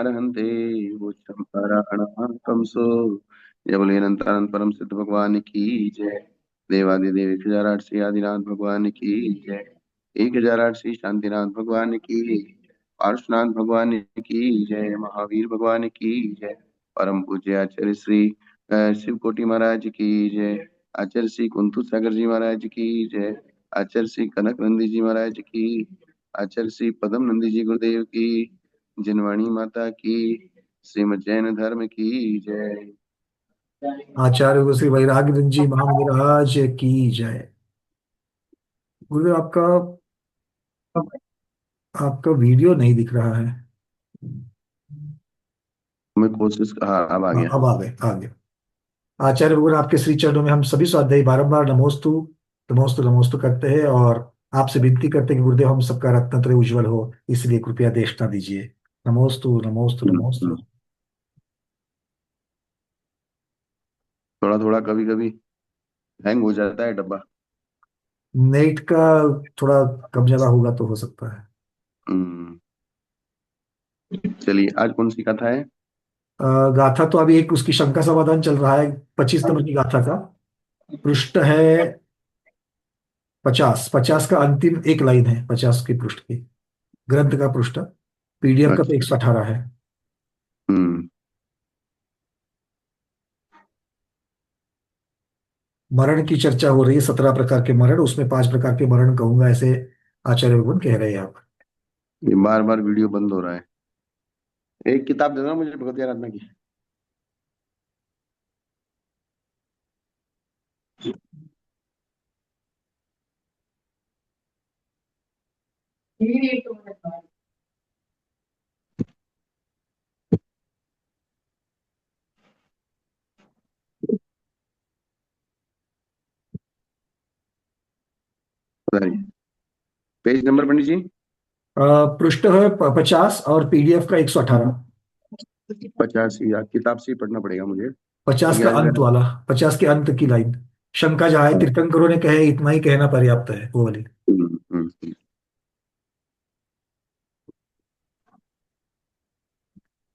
हन्ते वोचम कंसो। जय बोले अनंतानंद परम सिद्ध भगवान की जय। देवादिदेव 1008 आदिनाथ भगवान की जय। 1008 शांतिनाथ भगवान की, पार्श्वनाथ भगवान की जय, महावीर भगवान की जय। परम पूज्य आचार्य श्री शिव कोटि महाराज की जय। आचार्य श्री कुंतु सागर जी महाराज की जय। आचार्य श्री कनक नंदी जी महाराज की, आचार्य श्री पदम नंदी जी गुरुदेव की, जिनवाणी माता की, श्रीमद जैन धर्म की जय। आचार्य गुरु श्री वैराग्यनाथ जी महाराज की जय। गुरुदेव आपका आपका वीडियो नहीं दिख रहा है। मैं कोशिश, हाँ अब आ हाँ गया। अब आ गए आ गए। आचार्य भगवान आपके श्री चरणों में हम सभी स्वाध्यायी बारंबार नमोस्तु नमोस्तु नमोस्तु करते हैं और आपसे विनती करते हैं कि गुरुदेव हम सबका रत्नत्रय उज्जवल हो, इसलिए कृपया देशना दीजिए। नमोस्तु नमोस्तु नमोस्तु। थोड़ा थोड़ा कभी कभी हैंग हो जाता है डब्बा। नेट का थोड़ा कम जगह होगा तो हो सकता है। हम्म, चलिए आज कौन सी कथा है? गाथा तो अभी एक उसकी शंका समाधान चल रहा है, 25 नंबर की गाथा का। पृष्ठ है 50, 50 का अंतिम एक लाइन है 50 के पृष्ठ की, ग्रंथ का पृष्ठ। पीडीएफ का तो अच्छा। 118 है। हम्म। मरण की चर्चा हो रही है, 17 प्रकार के मरण, उसमें 5 प्रकार के मरण कहूंगा, ऐसे आचार्य भगवान कह रहे हैं यहाँ पर। ये बार बार वीडियो बंद हो रहा है। एक किताब देना मुझे भगवत आराधना की। बताइए पेज नंबर पंडित जी। पृष्ठ है 50 और पीडीएफ का 118। 50 या किताब से ही पढ़ना पड़ेगा मुझे, 50 क्योंकि का आज अंत मेरा। वाला, 50 के अंत की लाइन। शंका जहाँ है, तीर्थंकरों ने कहे इतना ही कहना पर्याप्त है, वो वाली। हम्म।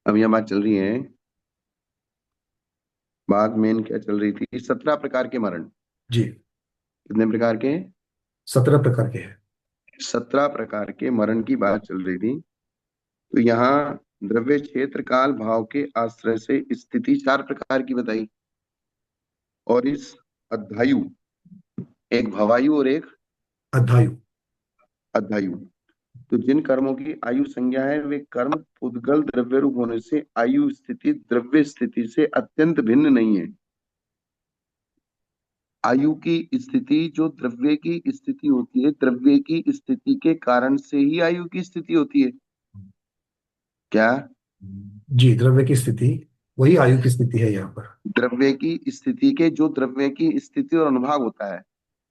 अब यहाँ बात चल रही है, बात मेन क्या चल रही थी? 17 प्रकार के मरण। जी। कितने प्रकार के? 17 प्रकार के हैं। 17 प्रकार के मरण की बात चल रही थी। तो यहाँ द्रव्य क्षेत्र काल भाव के आश्रय से स्थिति 4 प्रकार की बताई। और इस अध्यायु, एक भवायु और एक अध्यायु। अध्यायु। तो जिन कर्मों की आयु संज्ञा है वे कर्म उद्गल द्रव्य रूप होने से आयु स्थिति द्रव्य स्थिति से अत्यंत भिन्न नहीं है। आयु की स्थिति जो द्रव्य की स्थिति होती है, द्रव्य की स्थिति के कारण से ही आयु की स्थिति होती है क्या? जी, द्रव्य की स्थिति वही आयु की स्थिति है यहाँ पर। द्रव्य की स्थिति के जो द्रव्य की स्थिति और अनुभाग होता है,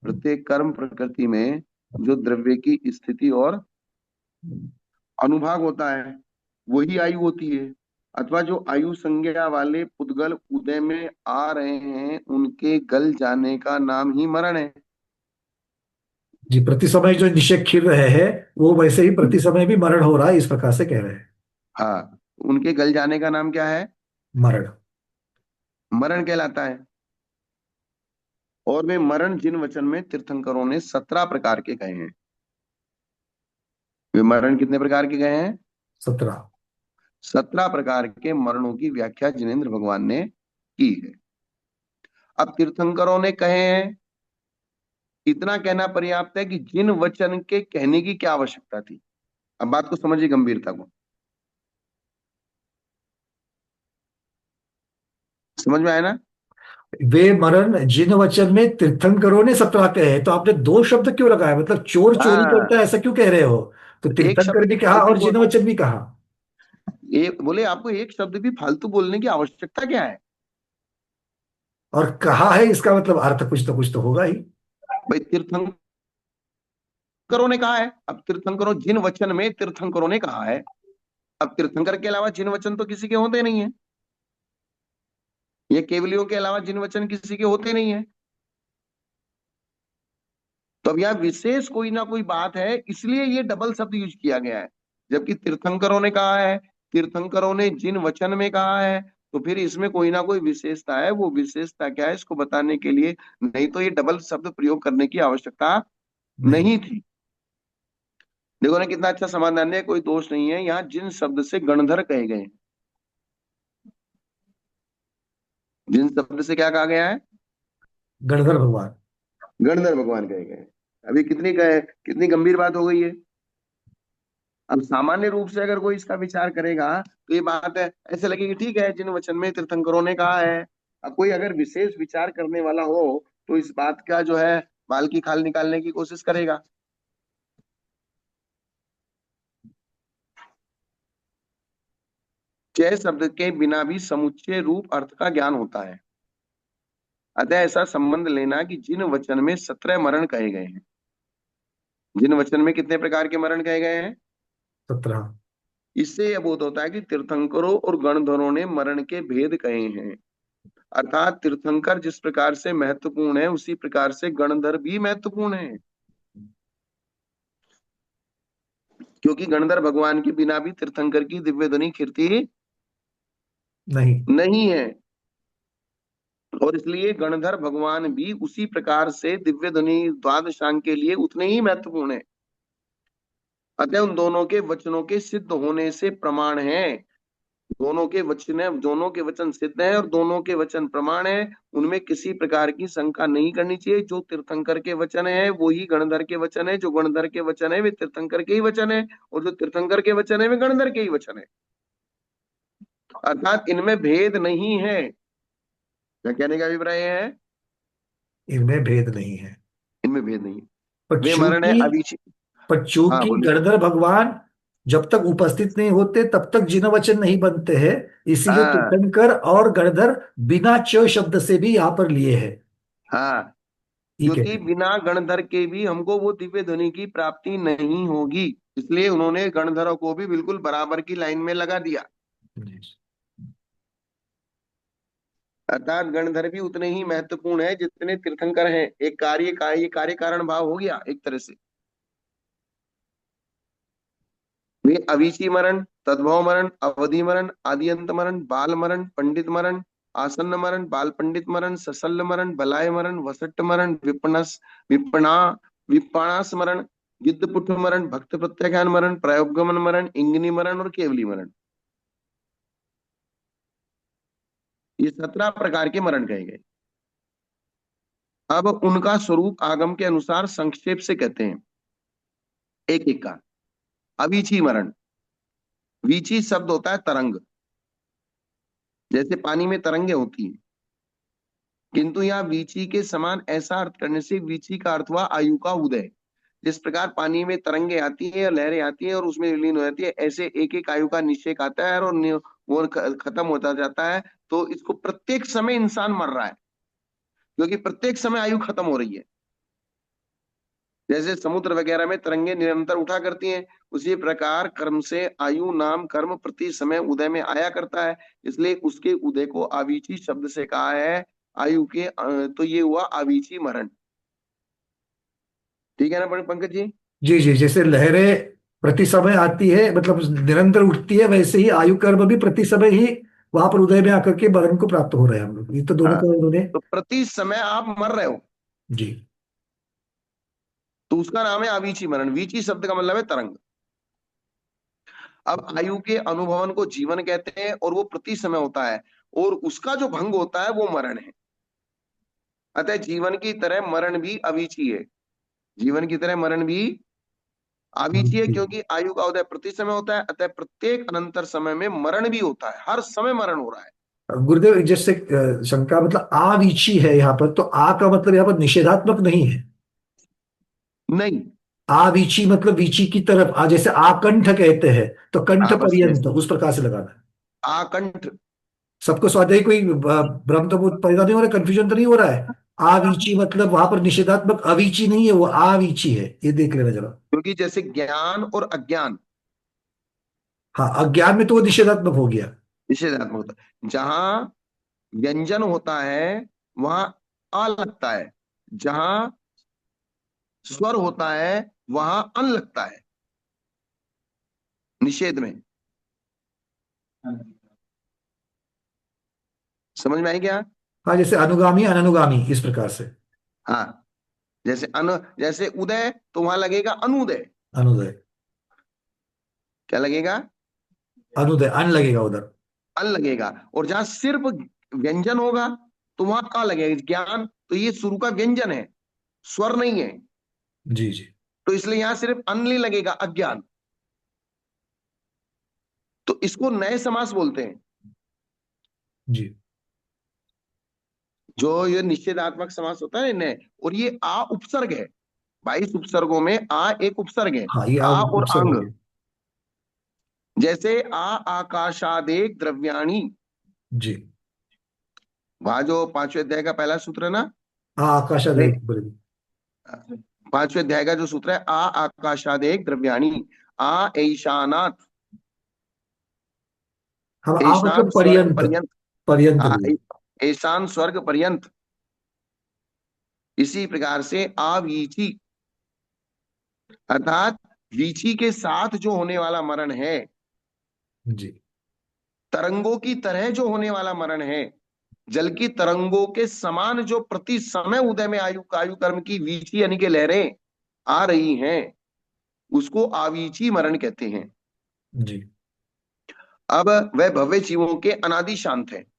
प्रत्येक कर्म प्रकृति में जो द्रव्य की स्थिति और अनुभाग होता है वही आयु होती है। अथवा जो आयु संज्ञा वाले पुद्गल उदय में आ रहे हैं उनके गल जाने का नाम ही मरण है। जी, प्रति समय जो निषेक खिल रहे हैं, वो वैसे ही प्रति समय भी मरण हो रहा है, इस प्रकार से कह रहे हैं। हाँ, उनके गल जाने का नाम क्या है? मरण। मरण कहलाता है। और वे मरण जिन वचन में तीर्थंकरों ने 17 प्रकार के कहे हैं। वे मरण कितने प्रकार के गए हैं? 17। 17 प्रकार के मरणों की व्याख्या जिनेन्द्र भगवान ने की है। अब तीर्थंकरों ने कहे हैं, इतना कहना पर्याप्त है कि जिन वचन के कहने की क्या आवश्यकता थी। अब बात को समझिए, गंभीरता को समझ में आया ना? वे मरण जिन वचन में तीर्थंकरों ने 17 कहे हैं, तो आपने दो शब्द क्यों लगाया? मतलब चोर चोरी करता है हाँ, ऐसा क्यों कह रहे हो? तो एक तीर्थंकर शब्द भी भी कहा फालतू और बोल, जिन वचन भी कहा। बोले आपको एक शब्द भी फालतू बोलने की आवश्यकता क्या है? और कहा है, इसका मतलब अर्थ कुछ तो होगा ही। भाई तीर्थंकरों ने कहा है, अब तीर्थंकरों जिन वचन में तीर्थंकरों ने कहा है। अब तीर्थंकर के अलावा जिन वचन तो किसी के होते नहीं है। ये केवलियों के अलावा जिन वचन किसी के होते नहीं है। तो अब यहाँ विशेष कोई ना कोई बात है, इसलिए ये डबल शब्द यूज किया गया है। जबकि तीर्थंकरों ने कहा है तीर्थंकरों ने जिन वचन में कहा है, तो फिर इसमें कोई ना कोई विशेषता है। वो विशेषता क्या है इसको बताने के लिए, नहीं तो ये डबल शब्द प्रयोग करने की आवश्यकता नहीं। नहीं थी। देखो ना कितना अच्छा समाधान है, कोई दोष नहीं है। यहाँ जिन शब्द से गणधर कहे गए हैं, जिन शब्द से क्या कहा गया है, गणधर भगवान। गणधर भगवान कहे गए हैं। अभी कितनी कहे, कितनी गंभीर बात हो गई है। अब सामान्य रूप से अगर कोई इसका विचार करेगा तो ये बात है, ऐसे लगेगी ठीक है जिन वचन में तीर्थंकरों ने कहा है। अब कोई अगर विशेष विचार करने वाला हो तो इस बात का जो है बाल की खाल निकालने की कोशिश करेगा। जय शब्द के बिना भी समुच्चय रूप अर्थ का ज्ञान होता है। अतः ऐसा संबंध लेना कि जिन वचन में 17 मरण कहे गए हैं, जिन वचन में कितने प्रकार के मरण कहे गए हैं, 17। इससे यह बोध होता है कि तीर्थंकरों और गणधरों ने मरण के भेद कहे हैं। अर्थात तीर्थंकर जिस प्रकार से महत्वपूर्ण है उसी प्रकार से गणधर भी महत्वपूर्ण है। क्योंकि गणधर भगवान के बिना भी तीर्थंकर की दिव्य ध्वनि कीर्ति नहीं। नहीं है, और इसलिए गणधर भगवान भी उसी प्रकार से दिव्य ध्वनि द्वादशांग के लिए उतने ही महत्वपूर्ण है। अतः उन दोनों के वचनों के सिद्ध होने से प्रमाण है, दोनों के वचन सिद्ध हैं और दोनों के वचन प्रमाण है। उनमें किसी प्रकार की शंका नहीं करनी चाहिए। जो तीर्थंकर के वचन है वो ही गणधर के वचन है, जो गणधर के वचन है वे तीर्थंकर के ही वचन है, और जो तीर्थंकर के वचन है वे गणधर के ही वचन है। अर्थात इनमें भेद नहीं है। क्या कहने का अभिप्राय है, इनमें भेद नहीं है। इनमें भेद नहीं है। पर वे मरण है चूंकि अभी। पर हाँ चूंकि बोलिए। गणधर भगवान जब तक उपस्थित नहीं होते तब तक जिन वचन नहीं बनते हैं, इसीलिए हाँ तीर्थंकर और गणधर बिना च शब्द से भी यहाँ पर लिए हैं। हाँ, ठीक है। क्योंकि बिना गणधर के भी हमको वो दिव्य ध्वनि की प्राप्ति नहीं होगी, इसलिए उन्होंने गणधरों को भी बिल्कुल बराबर की लाइन में लगा दिया। अर्थात गणधर भी उतने ही महत्वपूर्ण है जितने तीर्थंकर हैं। एक कार्य का ये कार्य कारण भाव हो गया एक तरह से। वे अवीची मरण, तद्भव मरण, अवधि मरण, आदिअंत मरण, बाल मरण, पंडित मरण, आसन्न मरण, बाल पंडित मरण, सशल्य मरण, बलाय मरण, वसट्ट मरण, विपणा विपाणास मरण, गिद्धपुट मरण, भक्त प्रत्याख्यान मरण, प्रायोगमन मरण, इंगिनी मरण और केवली मरण, ये 17 प्रकार के मरण कहे गए। अब उनका स्वरूप आगम के अनुसार संक्षेप से कहते हैं एक एक का। अवीची मरण, वीची शब्द होता है तरंग, जैसे पानी में तरंगे होती हैं, किंतु यहाँ वीची के समान ऐसा अर्थ करने से वीची का अर्थ हुआ आयु का उदय। जिस प्रकार पानी में तरंगे आती हैं और लहरें आती हैं और उसमें विलीन हो जाती है, ऐसे एक एक आयु का निश्चय आता है और वो खत्म होता जाता है। तो इसको प्रत्येक समय इंसान मर रहा है, क्योंकि प्रत्येक समय आयु खत्म हो रही है। जैसे समुद्र वगैरह में तरंगे निरंतर उठा करती हैं, उसी प्रकार कर्म से आयु नाम कर्म प्रति समय उदय में आया करता है। इसलिए उसके उदय को अवीची शब्द से कहा है। आयु के तो ये हुआ अवीची मरण। ठीक है ना पंकज जी। जी जी, जैसे लहरें प्रति समय आती है, मतलब निरंतर उठती है, वैसे ही आयु कर्म भी प्रति समय ही वहां पर उदय में आकर के मरण को प्राप्त हो रहे हैं हम लोग। ये तो दोनों हाँ, को उन्होंने। तो प्रति समय आप मर रहे हो, जी। तो उसका नाम है अवीची मरण। वीची शब्द का मतलब है तरंग। अब आयु के अनुभवन को जीवन कहते हैं और वो प्रति समय होता है, और उसका जो भंग होता है वो मरण है। अतः जीवन की तरह मरण भी अवीची है, जीवन की तरह मरण भी अवीची है, जी। क्योंकि आयु का उदय प्रति समय होता है। अतः प्रत्येक अनंतर समय में मरण भी होता है, हर समय मरण हो रहा है। गुरुदेव, जैसे शंका मतलब आविची है यहाँ पर, तो आ का मतलब यहाँ पर निषेधात्मक नहीं है। नहीं। आविची मतलब वीची की तरफ आ, जैसे आकंठ कहते हैं तो कंठ हाँ बस पर्यंत, जैसे उस प्रकार से लगाना है। आकंठ। सबको स्वाध्याय कोई भ्रम तो पैदा नहीं हो रहा, कंफ्यूजन तो नहीं हो रहा है? आवीची मतलब वहां पर निषेधात्मक अवीची नहीं है, वो आवीची है, ये देख लेना जरा। क्योंकि जैसे ज्ञान और अज्ञान हाँ, अज्ञान में तो वो निषेधात्मक हो गया। निषेधात्मक होता है। जहां व्यंजन होता है वहां आ लगता है, जहां स्वर होता है वहां अन लगता है निषेध में। समझ में आई क्या? हाँ, जैसे अनुगामी अननुगामी इस प्रकार से। हाँ, जैसे उदय तो वहां लगेगा अनुदय। अनुदय। क्या लगेगा? अनुदय अन लगेगा उधर। अन लगेगा। और जहां सिर्फ व्यंजन होगा तो वहां का लगेगा ज्ञान, तो ये शुरू का व्यंजन है, स्वर नहीं है। जी जी। तो इसलिए यहां सिर्फ अन नहीं लगेगा, अज्ञान। तो इसको नए समास बोलते हैं। जी। जो ये निषेधात्मक समास होता है नए, और ये आ उपसर्ग है। 22 उपसर्गों में आ एक उपसर्ग है। हाँ, ये आ और उपसर्ग हो अंग। गया। जैसे आ आकाशादेक द्रव्याणि। जी। वहां जो पांचवें अध्याय का पहला सूत्र है ना, हाँ, आकाशादय वे- बड़ी। पांचवें अध्याय का जो सूत्र है, आ आकाशादेक द्रव्याणि, आ ऐशानाथ, हम आ ऐशान मतलब स्वर्ग पर्यंत। पर्यंत। पर्यंत हाँ, भी। ऐशान स्वर्ग पर्यंत। इसी प्रकार से आवीची, अर्थात वीची के साथ जो होने वाला मरण है, जी तरंगों की तरह जो होने वाला मरण है, जल की तरंगों के समान जो प्रति समय उदय में आयु कर्म की वीची यानी कि लहरें आ रही हैं, उसको आवीची मरण कहते हैं। जी। अब वह भव्य जीवों के अनादि शांत है।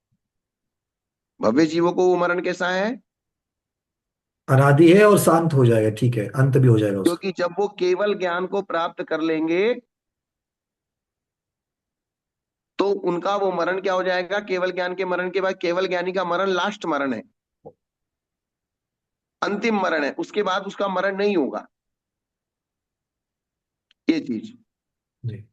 भव्य जीवों को वो मरण कैसा है? अनादि है और शांत हो जाएगा, ठीक है, अंत भी हो जाएगा उसका। क्योंकि जब वो केवल ज्ञान को प्राप्त कर लेंगे तो उनका वो मरण क्या हो जाएगा? केवल ज्ञान के मरण के बाद केवल ज्ञानी का मरण लास्ट मरण है, अंतिम मरण है, उसके बाद उसका मरण नहीं होगा, ये चीज। जी।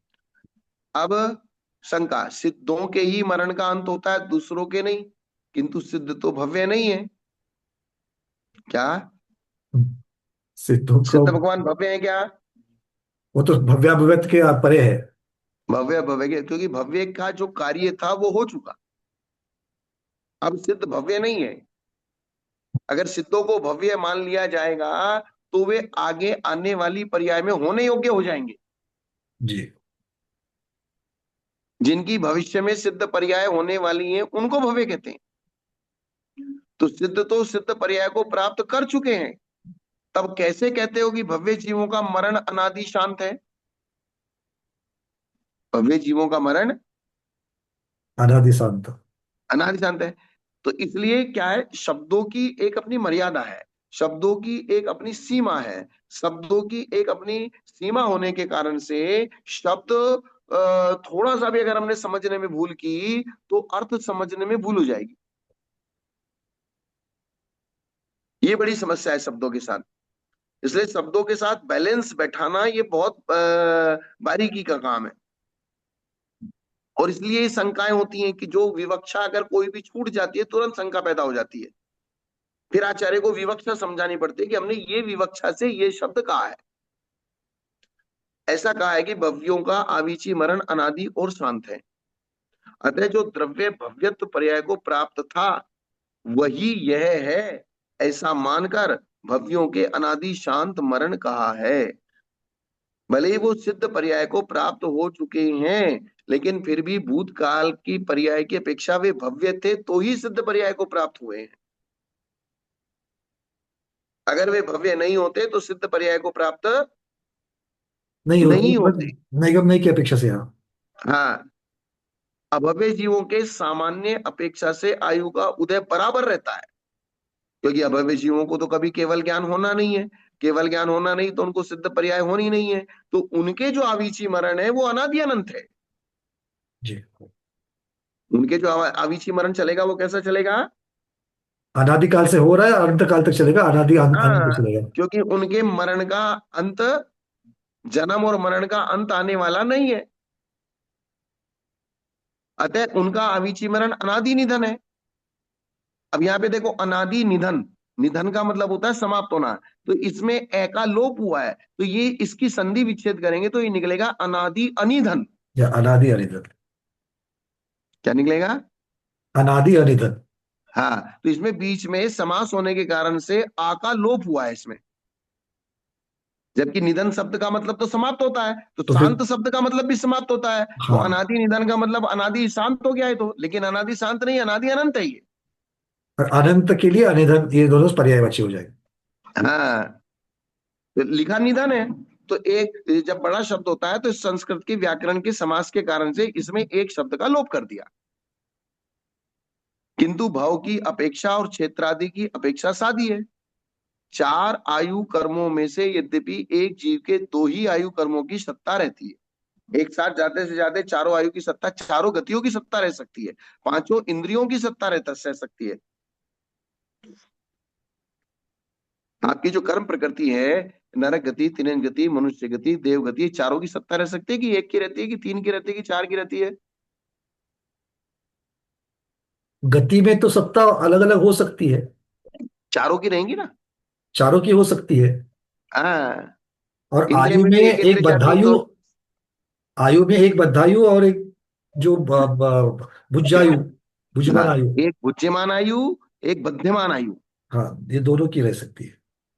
अब शंका, सिद्धों के ही मरण का अंत होता है, दूसरों के नहीं। किंतु सिद्ध तो भव्य नहीं है। क्या? सिद्धों को। सिद्ध भगवान भव्य है क्या? वो तो भव्याभिव्यक्त के परे है। भव्य भव्य क्योंकि भव्य का जो कार्य था वो हो चुका। अब सिद्ध भव्य नहीं है। अगर सिद्धों को भव्य मान लिया जाएगा तो वे आगे आने वाली पर्याय में होने योग्य हो जाएंगे। जी। जिनकी भविष्य में सिद्ध पर्याय होने वाली हैं उनको भव्य कहते हैं। तो सिद्ध तो सिद्ध पर्याय को प्राप्त कर चुके हैं, तब कैसे कहते हो कि भव्य जीवों का मरण अनादि शांत है? भव्य जीवों का मरण अनादि शांत। अनादि शांत है। तो इसलिए क्या है, शब्दों की एक अपनी मर्यादा है, शब्दों की एक अपनी सीमा है। शब्दों की एक अपनी सीमा होने के कारण से शब्द थोड़ा सा भी अगर हमने समझने में भूल की तो अर्थ समझने में भूल हो जाएगी। ये बड़ी समस्या है शब्दों के साथ। इसलिए शब्दों के साथ बैलेंस बैठाना ये बहुत बारीकी का काम है। और इसलिए ये शंकाएं होती हैं कि जो विवक्षा अगर कोई भी छूट जाती है तुरंत शंका पैदा हो जाती है। फिर आचार्य को विवक्षा समझानी पड़ती है कि हमने ये विवक्षा से ये शब्द कहा है। ऐसा कहा है कि भव्यों का आविची मरण अनादि और शांत है। अतः जो द्रव्य भव्यत्व पर्याय को प्राप्त था वही यह है, ऐसा मानकर भव्यों के अनादि शांत मरण कहा है। भले ही वो सिद्ध पर्याय को प्राप्त हो चुके हैं, लेकिन फिर भी भूतकाल की पर्याय की अपेक्षा वे भव्य थे तो ही सिद्ध पर्याय को प्राप्त हुए हैं। अगर वे भव्य नहीं होते तो सिद्ध पर्याय को प्राप्त नहीं होती नहीं होते। निगम नहीं की अपेक्षा से, हाँ। हाँ, अभव्य जीवों के सामान्य अपेक्षा से आयु का उदय बराबर रहता है, क्योंकि अभव्य जीवों को तो कभी केवल ज्ञान होना नहीं है। केवल ज्ञान होना नहीं तो उनको सिद्ध पर्याय होनी नहीं है। तो उनके जो अविची मरण है वो अनादि अनंत है। जी। उनके जो अविची मरण चलेगा वो कैसा चलेगा? अनादिकाल से हो रहा है, अनंत काल तक चलेगा, अनादि अनंत तक हाँ, चलेगा। क्योंकि उनके मरण का अंत, जन्म और मरण का अंत आने वाला नहीं है। अतः उनका अविची मरण अनादि निधन है। अब यहाँ पे देखो, अनादि निधन, निधन का मतलब होता है समाप्त होना। तो इसमें ए का लोप हुआ है, तो ये इसकी संधि विच्छेद करेंगे तो ये निकलेगा अनादि अनिधन। या अनादि अनिधन। क्या निकलेगा? अनादि अनिधन। हाँ, तो इसमें बीच में समास होने के कारण से आ का लोप हुआ है इसमें। जबकि निधन शब्द का मतलब तो समाप्त होता है, तो तो फिर शांत शब्द का मतलब भी समाप्त होता है। तो हाँ, अनादि निधन का मतलब अनादि शांत हो गया है, तो लेकिन अनादि शांत नहीं, अनादि अनंत है ये। और अनंत के लिए अनिधन, ये दोनों पर्यायवाची हो जाएंगे। हाँ, तो लिखा निधन है। तो एक जब बड़ा शब्द होता है तो संस्कृत के व्याकरण के समास के कारण से इसमें एक शब्द का लोप कर दिया। किंतु भव की अपेक्षा और क्षेत्रादि की अपेक्षा सादी है। चार आयु कर्मों में से यद्यपि एक जीव के दो ही आयु कर्मों की सत्ता रहती है। एक साथ ज्यादा से ज्यादा चारों आयु की सत्ता, चारों गतियों की सत्ता रह सकती है, पांचों इंद्रियों की सत्ता रहता रह सकती है। आपकी जो कर्म प्रकृति है, नरक गति, तिर्यन गति, मनुष्य गति, देव गति, ये चारों की सत्ता रह सकती है कि एक की रहती है, कि तीन की रहती है, कि चार की रहती है? गति में तो सत्ता अलग अलग हो सकती है, चारों की रहेंगी ना। चारों की हो सकती है। हाँ, और इंद्रिय आयु में में भी एक एक इंद्रिय जाती है बद्धायु, तो। आयु में एक बद्धायु और एक जो भुजायु, भुजमान हाँ, आयु। एक बुद्धिमान आयु, एक बद्धिमान आयु, हाँ, ये दोनों की रह सकती है।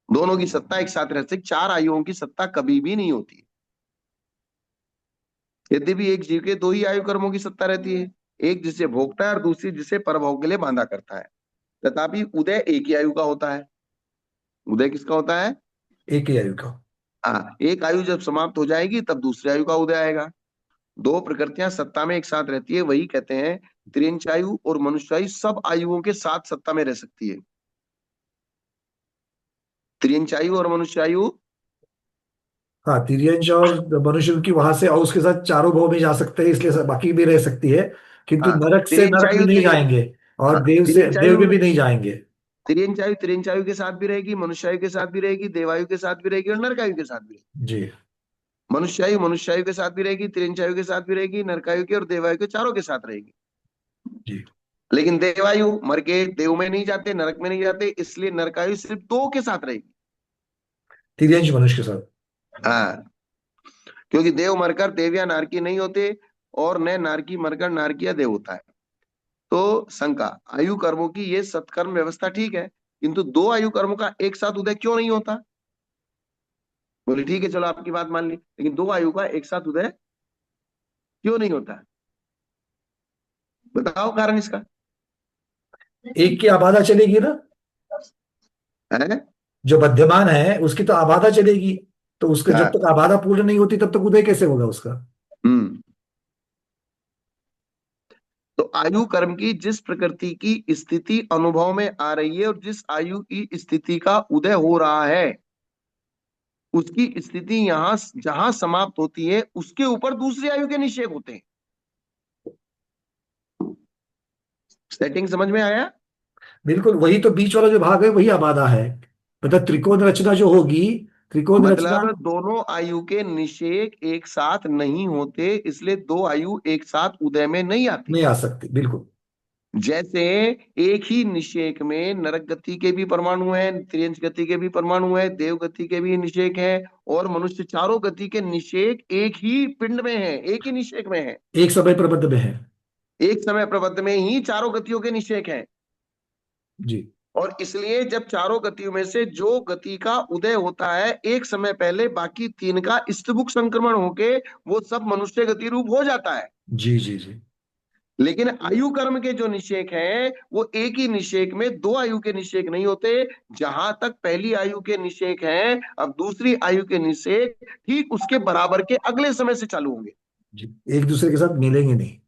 दोनों की सत्ता एक साथ रह सकती। चार आयुओं की सत्ता कभी भी नहीं होती। यद्यपि एक जीव के दो ही आयु कर्मों की सत्ता रहती है, एक जिसे भोगता है और दूसरी जिसे परभोग के लिए बांधा करता है। तथापि उदय एक ही आयु का होता है। उदय किसका होता है? एक ही आयु का। हाँ, एक आयु जब समाप्त हो जाएगी तब दूसरी आयु का उदय आएगा। दो प्रकृतियां सत्ता में एक साथ रहती है, वही कहते हैं त्रियंचायु और मनुष्यायु सब आयुओं के साथ सत्ता में रह सकती है। त्रियंचायु और मनुष्यायु। हाँ, तिर्यंश और मनुष्य की वहां से, और उसके साथ चारों भाव में जा सकते हैं, इसलिए बाकी भी रह सकती है। किंतु हाँ, नरक से नरक में त्रियंचायु नहीं जाएंगे, और हाँ, देव से देव त्रियंचायु में भी नहीं जाएंगे। त्रियंचायु त्रियंचायु के साथ भी रहेगी, मनुष्यायु के साथ भी रहेगी, देवायु के साथ भी रहेगी और नरकायु के साथ भी रहेगी। जी मनुष्यायु मनुष्यायु के साथ भी रहेगी, त्रियंचायु के साथ भी रहेगी, नरकायु के और देवायु के, चारों के साथ रहेगी। जी। लेकिन देवायु मर के देव में नहीं जाते, नरक में नहीं जाते, इसलिए नरकायु सिर्फ दो के साथ रहेगी। तिर्यंश मनुष्य के साथ। हाँ, क्योंकि देव मरकर देव या नारकी नहीं होते, और न नारकी मरकर नारकी या देव होता है। तो शंका, आयु कर्मों की ये सत्कर्म व्यवस्था ठीक है, किंतु दो आयु कर्मों का एक साथ उदय क्यों नहीं होता? बोले ठीक है, चलो आपकी बात मान ली, लेकिन दो आयु का एक साथ उदय क्यों नहीं होता? बताओ कारण इसका। एक की आबादा चलेगी ना, है? जो मध्यमान है उसकी तो आबादा चलेगी। तो उसका जब हाँ। तक आबादा पूर्ण नहीं होती तब तक उदय कैसे होगा उसका। हम्म। तो आयु कर्म की जिस प्रकृति की स्थिति अनुभव में आ रही है और जिस आयु की स्थिति का उदय हो रहा है, उसकी स्थिति यहां जहां समाप्त होती है उसके ऊपर दूसरी आयु के निषेध होते हैं। सेटिंग समझ में आया? बिल्कुल, वही तो बीच वाला जो भाग है वही आबादा है। मतलब त्रिकोण रचना जो होगी, त्रिकोण रचना। मतलब दोनों आयु के निषेक एक साथ नहीं होते, इसलिए दो आयु एक साथ उदय में नहीं आती। नहीं आ सकती, बिल्कुल। जैसे एक ही निषेक में नरक गति के भी परमाणु हैं, त्रियंच गति के भी परमाणु हैं, देव गति के भी निषेक हैं, और मनुष्य, चारों गति के निषेक एक ही पिंड में है, एक ही निषेक में है। एक समय प्रबंध में है। एक समय प्रबंध में ही चारों गतियों के निषेक हैं। जी और इसलिए जब चारों गतियों में से जो गति का उदय होता है एक समय पहले, बाकी तीन का स्तबुक संक्रमण होके वो सब मनुष्य गति रूप हो जाता है। जी जी जी। लेकिन आयु कर्म के जो निषेक हैं वो एक ही निषेक में दो आयु के निषेक नहीं होते। जहां तक पहली आयु के निषेक हैं, अब दूसरी आयु के निषेक ठीक उसके बराबर के अगले समय से चालू होंगे। जी, एक दूसरे के साथ मिलेंगे नहीं।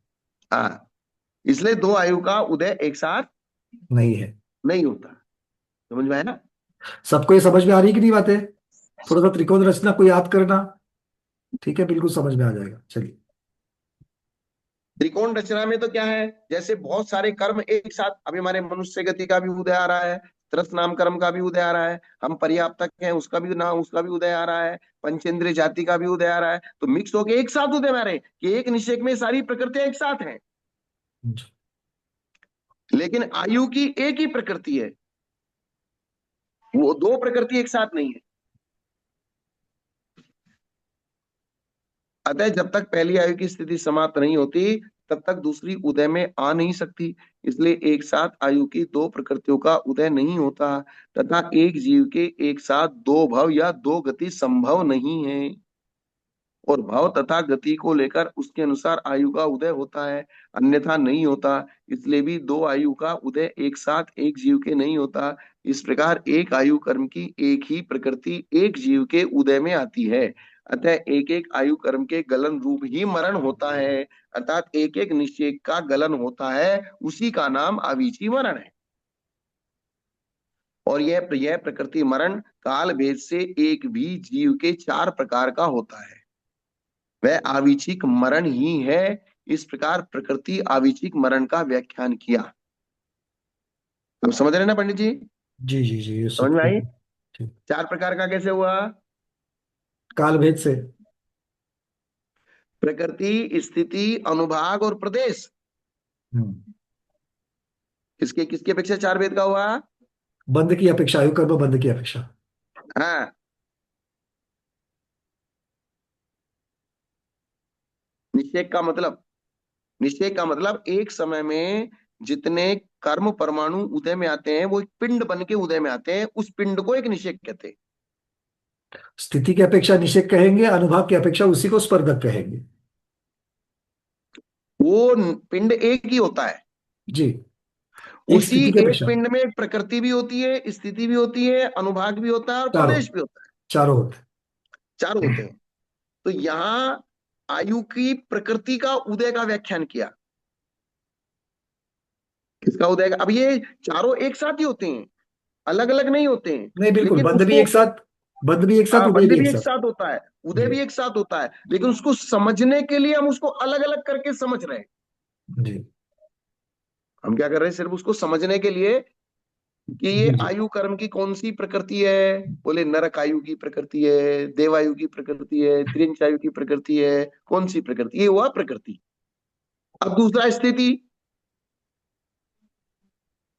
हाँ, इसलिए दो आयु का उदय एक साथ नहीं है। नहीं होता। समझ में आया ना? सबको ये समझ में आ रही है कि नहीं बातें। थोड़ा सा त्रिकोण रचना को याद करना। ठीक है, बिल्कुल समझ में आ जाएगा, चलिए। त्रिकोण रचना में तो क्या है, जैसे बहुत सारे कर्म एक साथ, अभी हमारे मनुष्य गति का भी उदय आ रहा है, त्रस नाम कर्म का भी उदय आ रहा है, हम पर्याप्तक हैं उसका भी नाम, उसका भी उदय आ रहा है, पंचेंद्रिय जाति का भी उदय आ रहा है, तो मिक्स होके एक साथ उदय आ रहे हैं कि एक निषेक में सारी प्रकृतियां एक साथ हैं। लेकिन आयु की एक ही प्रकृति है, वो दो प्रकृति एक साथ नहीं है। अतः जब तक पहली आयु की स्थिति समाप्त नहीं होती तब तक दूसरी उदय में आ नहीं सकती। इसलिए एक साथ आयु की दो प्रकृतियों का उदय नहीं होता, तथा एक जीव के एक साथ दो भव या दो गति संभव नहीं है। और भाव तथा गति को लेकर उसके अनुसार आयु का उदय होता है, अन्यथा नहीं होता। इसलिए भी दो आयु का उदय एक साथ एक जीव के नहीं होता। इस प्रकार एक आयु कर्म की एक ही प्रकृति एक जीव के उदय में आती है। अतः एक एक आयु कर्म के गलन रूप ही मरण होता है, अर्थात एक एक निश्चय का गलन होता है, उसी का नाम अविची मरण है। और यह प्रकृति मरण काल भेद से एक भी जीव के चार प्रकार का होता है, वह आविचिक मरण ही है। इस प्रकार प्रकृति आविचिक मरण का व्याख्यान किया। अब समझ रहे ना पंडित जी? जी जी जी, ये समझ सब में आई? ठीक। ठीक। चार प्रकार का कैसे हुआ? काल भेद से। प्रकृति, स्थिति, अनुभाग और प्रदेश। हम्म। किसके किसकी अपेक्षा चार भेद का हुआ? बंध की अपेक्षा, आयु कर्म बंध की अपेक्षा। हाँ। निषेक का मतलब, निषेक का मतलब एक समय में जितने कर्म परमाणु उदय में आते हैं वो एक पिंड बन के उदय में आते हैं, उस पिंड को एक निषेक कहते हैं। स्थिति की अपेक्षा निषेक कहेंगे, अनुभाग की अपेक्षा उसी को स्पर्धक कहेंगे। वो पिंड एक ही होता है। जी। एक उसी स्थिति की एक अपेक्षा। पिंड में प्रकृति भी होती है, स्थिति भी होती है, अनुभाग भी होता है और चारों। प्रदेश भी होता है। चारों होते चारों होते हैं। तो यहां आयु की प्रकृति का उदय का व्याख्यान किया। किसका उदय का? अब ये चारों एक साथ ही होते हैं, अलग अलग नहीं होते हैं। नहीं, बिल्कुल लेकिन बंध भी उसको, एक साथ। बंध भी एक साथ, हाँ, उदय बंध भी एक भी एक साथ। साथ होता है, उदय जी भी एक साथ होता है, लेकिन उसको समझने के लिए हम उसको अलग अलग करके समझ रहे हैं। जी हम क्या कर रहे हैं? सिर्फ उसको समझने के लिए कि ये जी। जी। आयु कर्म की कौन सी प्रकृति है। बोले नरक आयु की प्रकृति है, देवायु की प्रकृति है, त्रिंच आयु की प्रकृति है। कौन सी प्रकृति? ये हुआ प्रकृति। अब दूसरा स्थिति,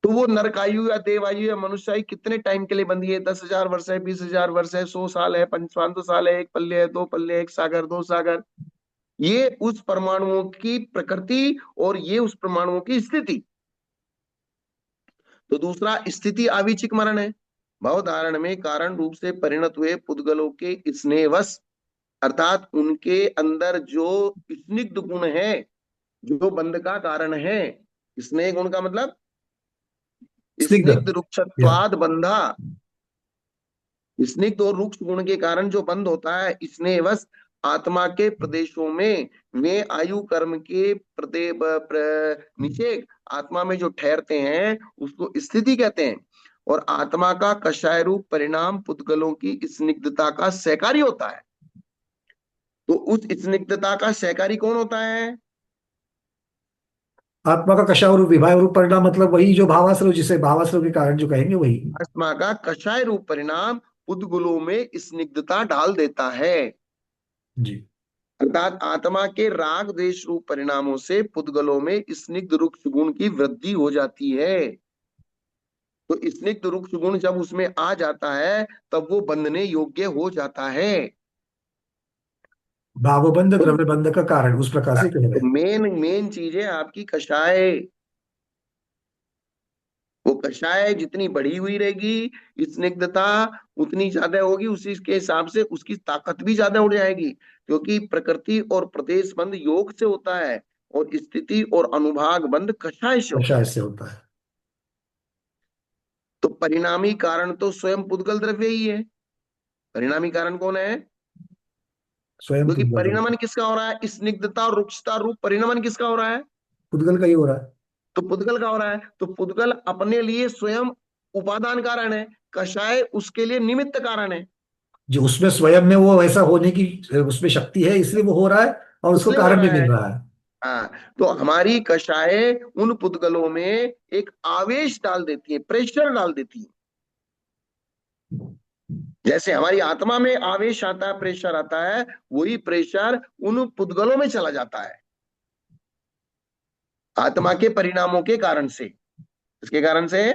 तो वो नरकायु या देवायु या मनुष्य आयु कितने टाइम के लिए बंधी है? 10,000 वर्ष है, 20,000 वर्ष है, 100 साल है, 500 साल है, एक पल्ले है, दो पल्ले, एक सागर, दो सागर। ये उस परमाणुओं की प्रकृति और ये उस परमाणुओं की स्थिति। तो दूसरा स्थिति आविचिक मरण है। भव धारण में कारण रूप से परिणत हुए पुद्गलों के स्नेहवश, अर्थात उनके अंदर जो स्निग्ध गुण है, जो बंध का कारण है। स्नेह गुण का मतलब स्निग्ध। स्निग्ध या। रुक्षत्वाद बंधा। स्निग्ध और रुक्ष गुण के कारण जो बंध होता है स्नेहवश आत्मा के प्रदेशों में, वे आयु कर्म के निषेक आत्मा में जो ठहरते हैं उसको स्थिति कहते हैं। और आत्मा का कषाय रूप परिणाम पुद्गलों की स्निग्धता का सहकारी होता है। तो उस स्निग्धता का सहकारी कौन होता है? आत्मा का कषाय रूप विभा रूप परिणाम, मतलब वही जो भावाश्रव, जिसे भावाश्रव के कारण जो कहेंगे वही। आत्मा का कषाय रूप परिणाम पुद्गलों में स्निग्धता डाल देता है। जी। अर्थात आत्मा के राग द्वेष रूप परिणामों से पुद्गलों में स्निग्ध रुक्ष गुण की वृद्धि हो जाती है। तो स्निग्ध रुक्ष गुण जब उसमें आ जाता है तब वो बंधने योग्य हो जाता है। भावबंध तो, द्रव्य बंध का कारण, उस प्रकार से कह रहे तो हैं। मेन मेन चीज है आपकी कषाय। वो कषाय जितनी बढ़ी हुई रहेगी, स्निग्धता उतनी ज्यादा होगी, उसी के हिसाब से उसकी ताकत भी ज्यादा हो जाएगी। क्योंकि प्रकृति और प्रदेश बंध योग से होता है और स्थिति और अनुभाग बंध कषाय से होता कषाय है। से होता है। तो परिणामी कारण तो स्वयं पुद्गल द्रव्य ही है। परिणामी कारण कौन है? स्वयं क्योंकि पुद्गल परिणमन द्रव्य। किसका हो रहा है? स्निग्धता और रुक्षता रूप परिणमन किसका हो रहा है? पुद्गल का ही हो रहा है। तो पुद्गल का हो रहा है। तो पुद्गल अपने लिए स्वयं उपादान कारण है, कषाय उसके लिए निमित्त कारण है। जो उसमें स्वयं में वो ऐसा होने की उसमें शक्ति है, इसलिए वो हो रहा है, और उसको इसलिए हो कारण भी रहा है। मिल रहा है। हाँ। तो हमारी कषाय उन पुद्गलों में एक आवेश डाल देती है, प्रेशर डाल देती है। जैसे हमारी आत्मा में आवेश आता है, प्रेशर आता है, वही प्रेशर उन पुद्गलों में चला जाता है आत्मा के परिणामों के कारण से। इसके कारण से,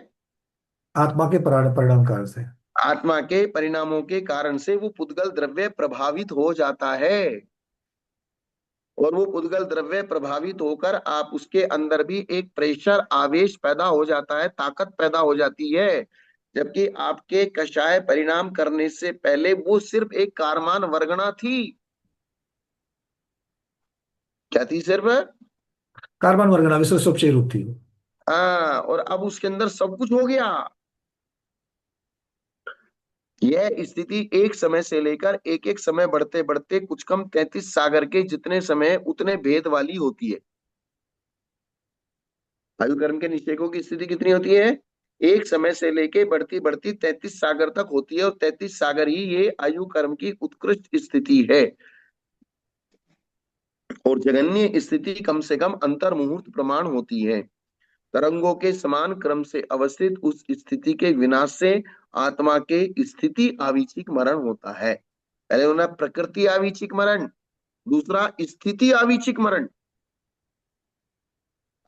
आत्मा के परिणाम कारण से। आत्मा के परिणामों के कारण से वो पुद्गल द्रव्य प्रभावित हो जाता है। और वो पुद्गल द्रव्य प्रभावित होकर आप उसके अंदर भी एक प्रेशर आवेश पैदा हो जाता है, ताकत पैदा हो जाती है। जबकि आपके कषाय परिणाम करने से पहले वो सिर्फ एक कारमान वर्गणा थी। क्या थी सिर्फ? कार्बन वर्गना विशेष उपचय रूप थी। हाँ, और अब उसके अंदर सब कुछ हो गया। यह स्थिति एक समय से लेकर एक एक समय बढ़ते बढ़ते कुछ कम 33 सागर के जितने समय उतने भेद वाली होती है। आयु कर्म के निषेकों की स्थिति कितनी होती है? एक समय से लेके बढ़ती बढ़ती 33 सागर तक होती है, और 33 सागर ही ये आयु कर्म की उत्कृष्ट स्थिति है। और जगन्य स्थिति कम से कम अंतर मुहूर्त प्रमाण होती है। तरंगों के समान क्रम से अवस्थित उस स्थिति के विनाश से आत्मा के स्थिति आविचिक मरण होता है। पहले होना प्रकृति आविचिक मरण, दूसरा स्थिति आविचिक मरण।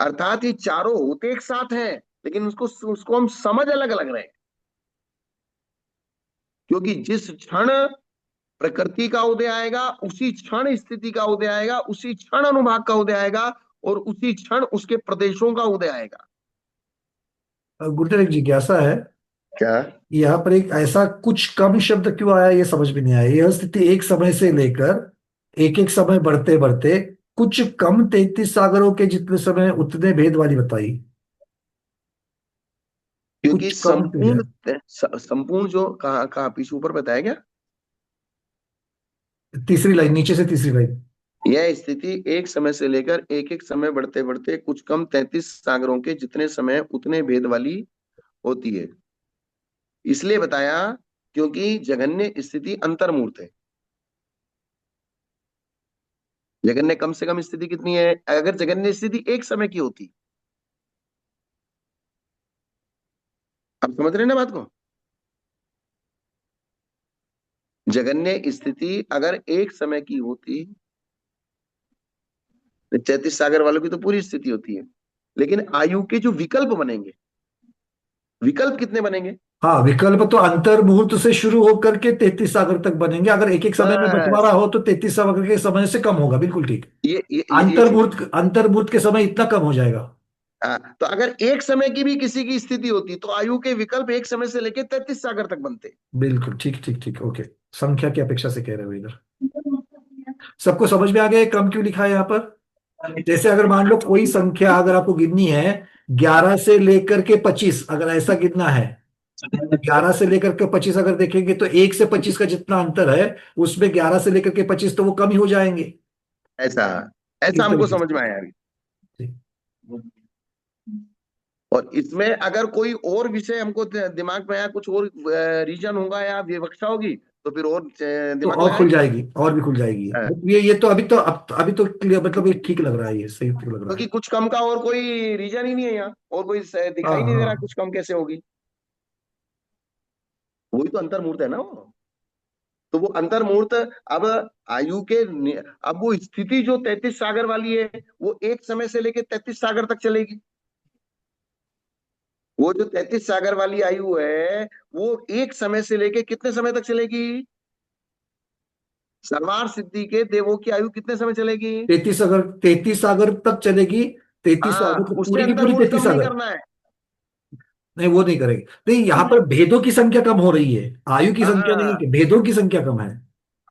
अर्थात ये चारों होते एक साथ हैं, लेकिन उसको उसको हम समझ अलग अलग रहे हैं। क्योंकि जिस क्षण प्रकृति का उदय आएगा उसी क्षण स्थिति का उदय आएगा, उसी क्षण अनुभाग का उदय आएगा, और उसी क्षण उसके प्रदेशों का उदय आएगा। गुरुदेव एक जिज्ञासा है। क्या? यहाँ पर एक ऐसा कुछ कम शब्द क्यों आया, ये समझ में नहीं आया। यह स्थिति एक समय से लेकर एक एक समय बढ़ते बढ़ते कुछ कम 33 सागरों के जितने समय उतने भेद वाली बताई। क्योंकि कुछ कम क्यों है? संपूर्ण जो कहा कहा पीछे ऊपर बताया गया, तीसरी लाइन, नीचे से तीसरी लाइन। यह स्थिति एक समय से लेकर एक एक समय बढ़ते बढ़ते कुछ कम 33 सागरों के जितने समय उतने भेद वाली होती है। इसलिए बताया क्योंकि जगन्य स्थिति अंतर्मूर्त है। जगन्य कम से कम स्थिति कितनी है? अगर जगन्य स्थिति एक समय की होती, आप समझ रहे हैं ना बात को? जगन्य स्थिति अगर एक समय की होती, 33 सागर वालों की तो पूरी स्थिति होती है। लेकिन आयु के जो विकल्प बनेंगे, विकल्प कितने बनेंगे? हाँ, विकल्प तो अंतर मुहूर्त से शुरू होकर के 33 सागर तक बनेंगे। अगर एक एक समय में बंटवारा बस हो तो 33 सागर के समय से कम होगा, बिल्कुल ठीक। ये चीज। अंतर मुहूर्त के समय इतना कम हो जाएगा। हाँ, तो अगर एक समय की भी किसी की स्थिति होती तो आयु के विकल्प एक समय से लेकर 33 सागर तक बनते। बिल्कुल ठीक ठीक ठीक, ओके। संख्या की अपेक्षा से कह रहे हो इधर। सबको समझ में आ गया ये क्रम क्यों लिखा है यहाँ पर? जैसे अगर मान लो कोई संख्या अगर आपको गिननी है 11 से लेकर के 25, अगर ऐसा गिनना है 11 से लेकर के 25, अगर देखेंगे तो 1 से 25 का जितना अंतर है उसमें 11 से लेकर के 25 तो वो कम ही हो जाएंगे। ऐसा ऐसा इस हमको तरीके समझ में आया अभी। से। और इसमें अगर कोई और विषय हमको दिमाग में आया, कुछ और रीजन होगा या विवक्षा होगी, तो फिर और तो दिमाग और खुल लगाएंगे। जाएगी, और भी खुल जाएगी हाँ, ये तो अभी तो अभी तो क्लियर, मतलब ये ठीक लग रहा है, ये सही ठीक लग रहा क्योंकि है। कुछ कम का और कोई रीजन ही नहीं है यहाँ, और कोई हाँ दिखाई नहीं दे हाँ। रहा कुछ कम कैसे होगी। वही तो अंतर्मूर्त है ना वो। तो वो अंतर्मूर्त अब आयु के अब वो स्थिति जो 33 सागर वाली है, वो एक समय से लेके 33 सागर तक चलेगी। वो जो 33 सागर वाली आयु है, वो एक समय से लेके कितने समय तक चलेगी? सर्वार सिद्धि के देवों की आयु कितने समय चलेगी? 33 सागर तक चलेगी। 33 सागर हाँ, मतलब उससे पूरी की पूरी अंतर्मूर्त 33 कम नहीं सागर। करना है। नहीं, वो नहीं करेंगे। नहीं, यहाँ पर भेदों की संख्या कम हो रही है, आयु की संख्या नहीं, हाँ, कि भेदों की संख्या कम है।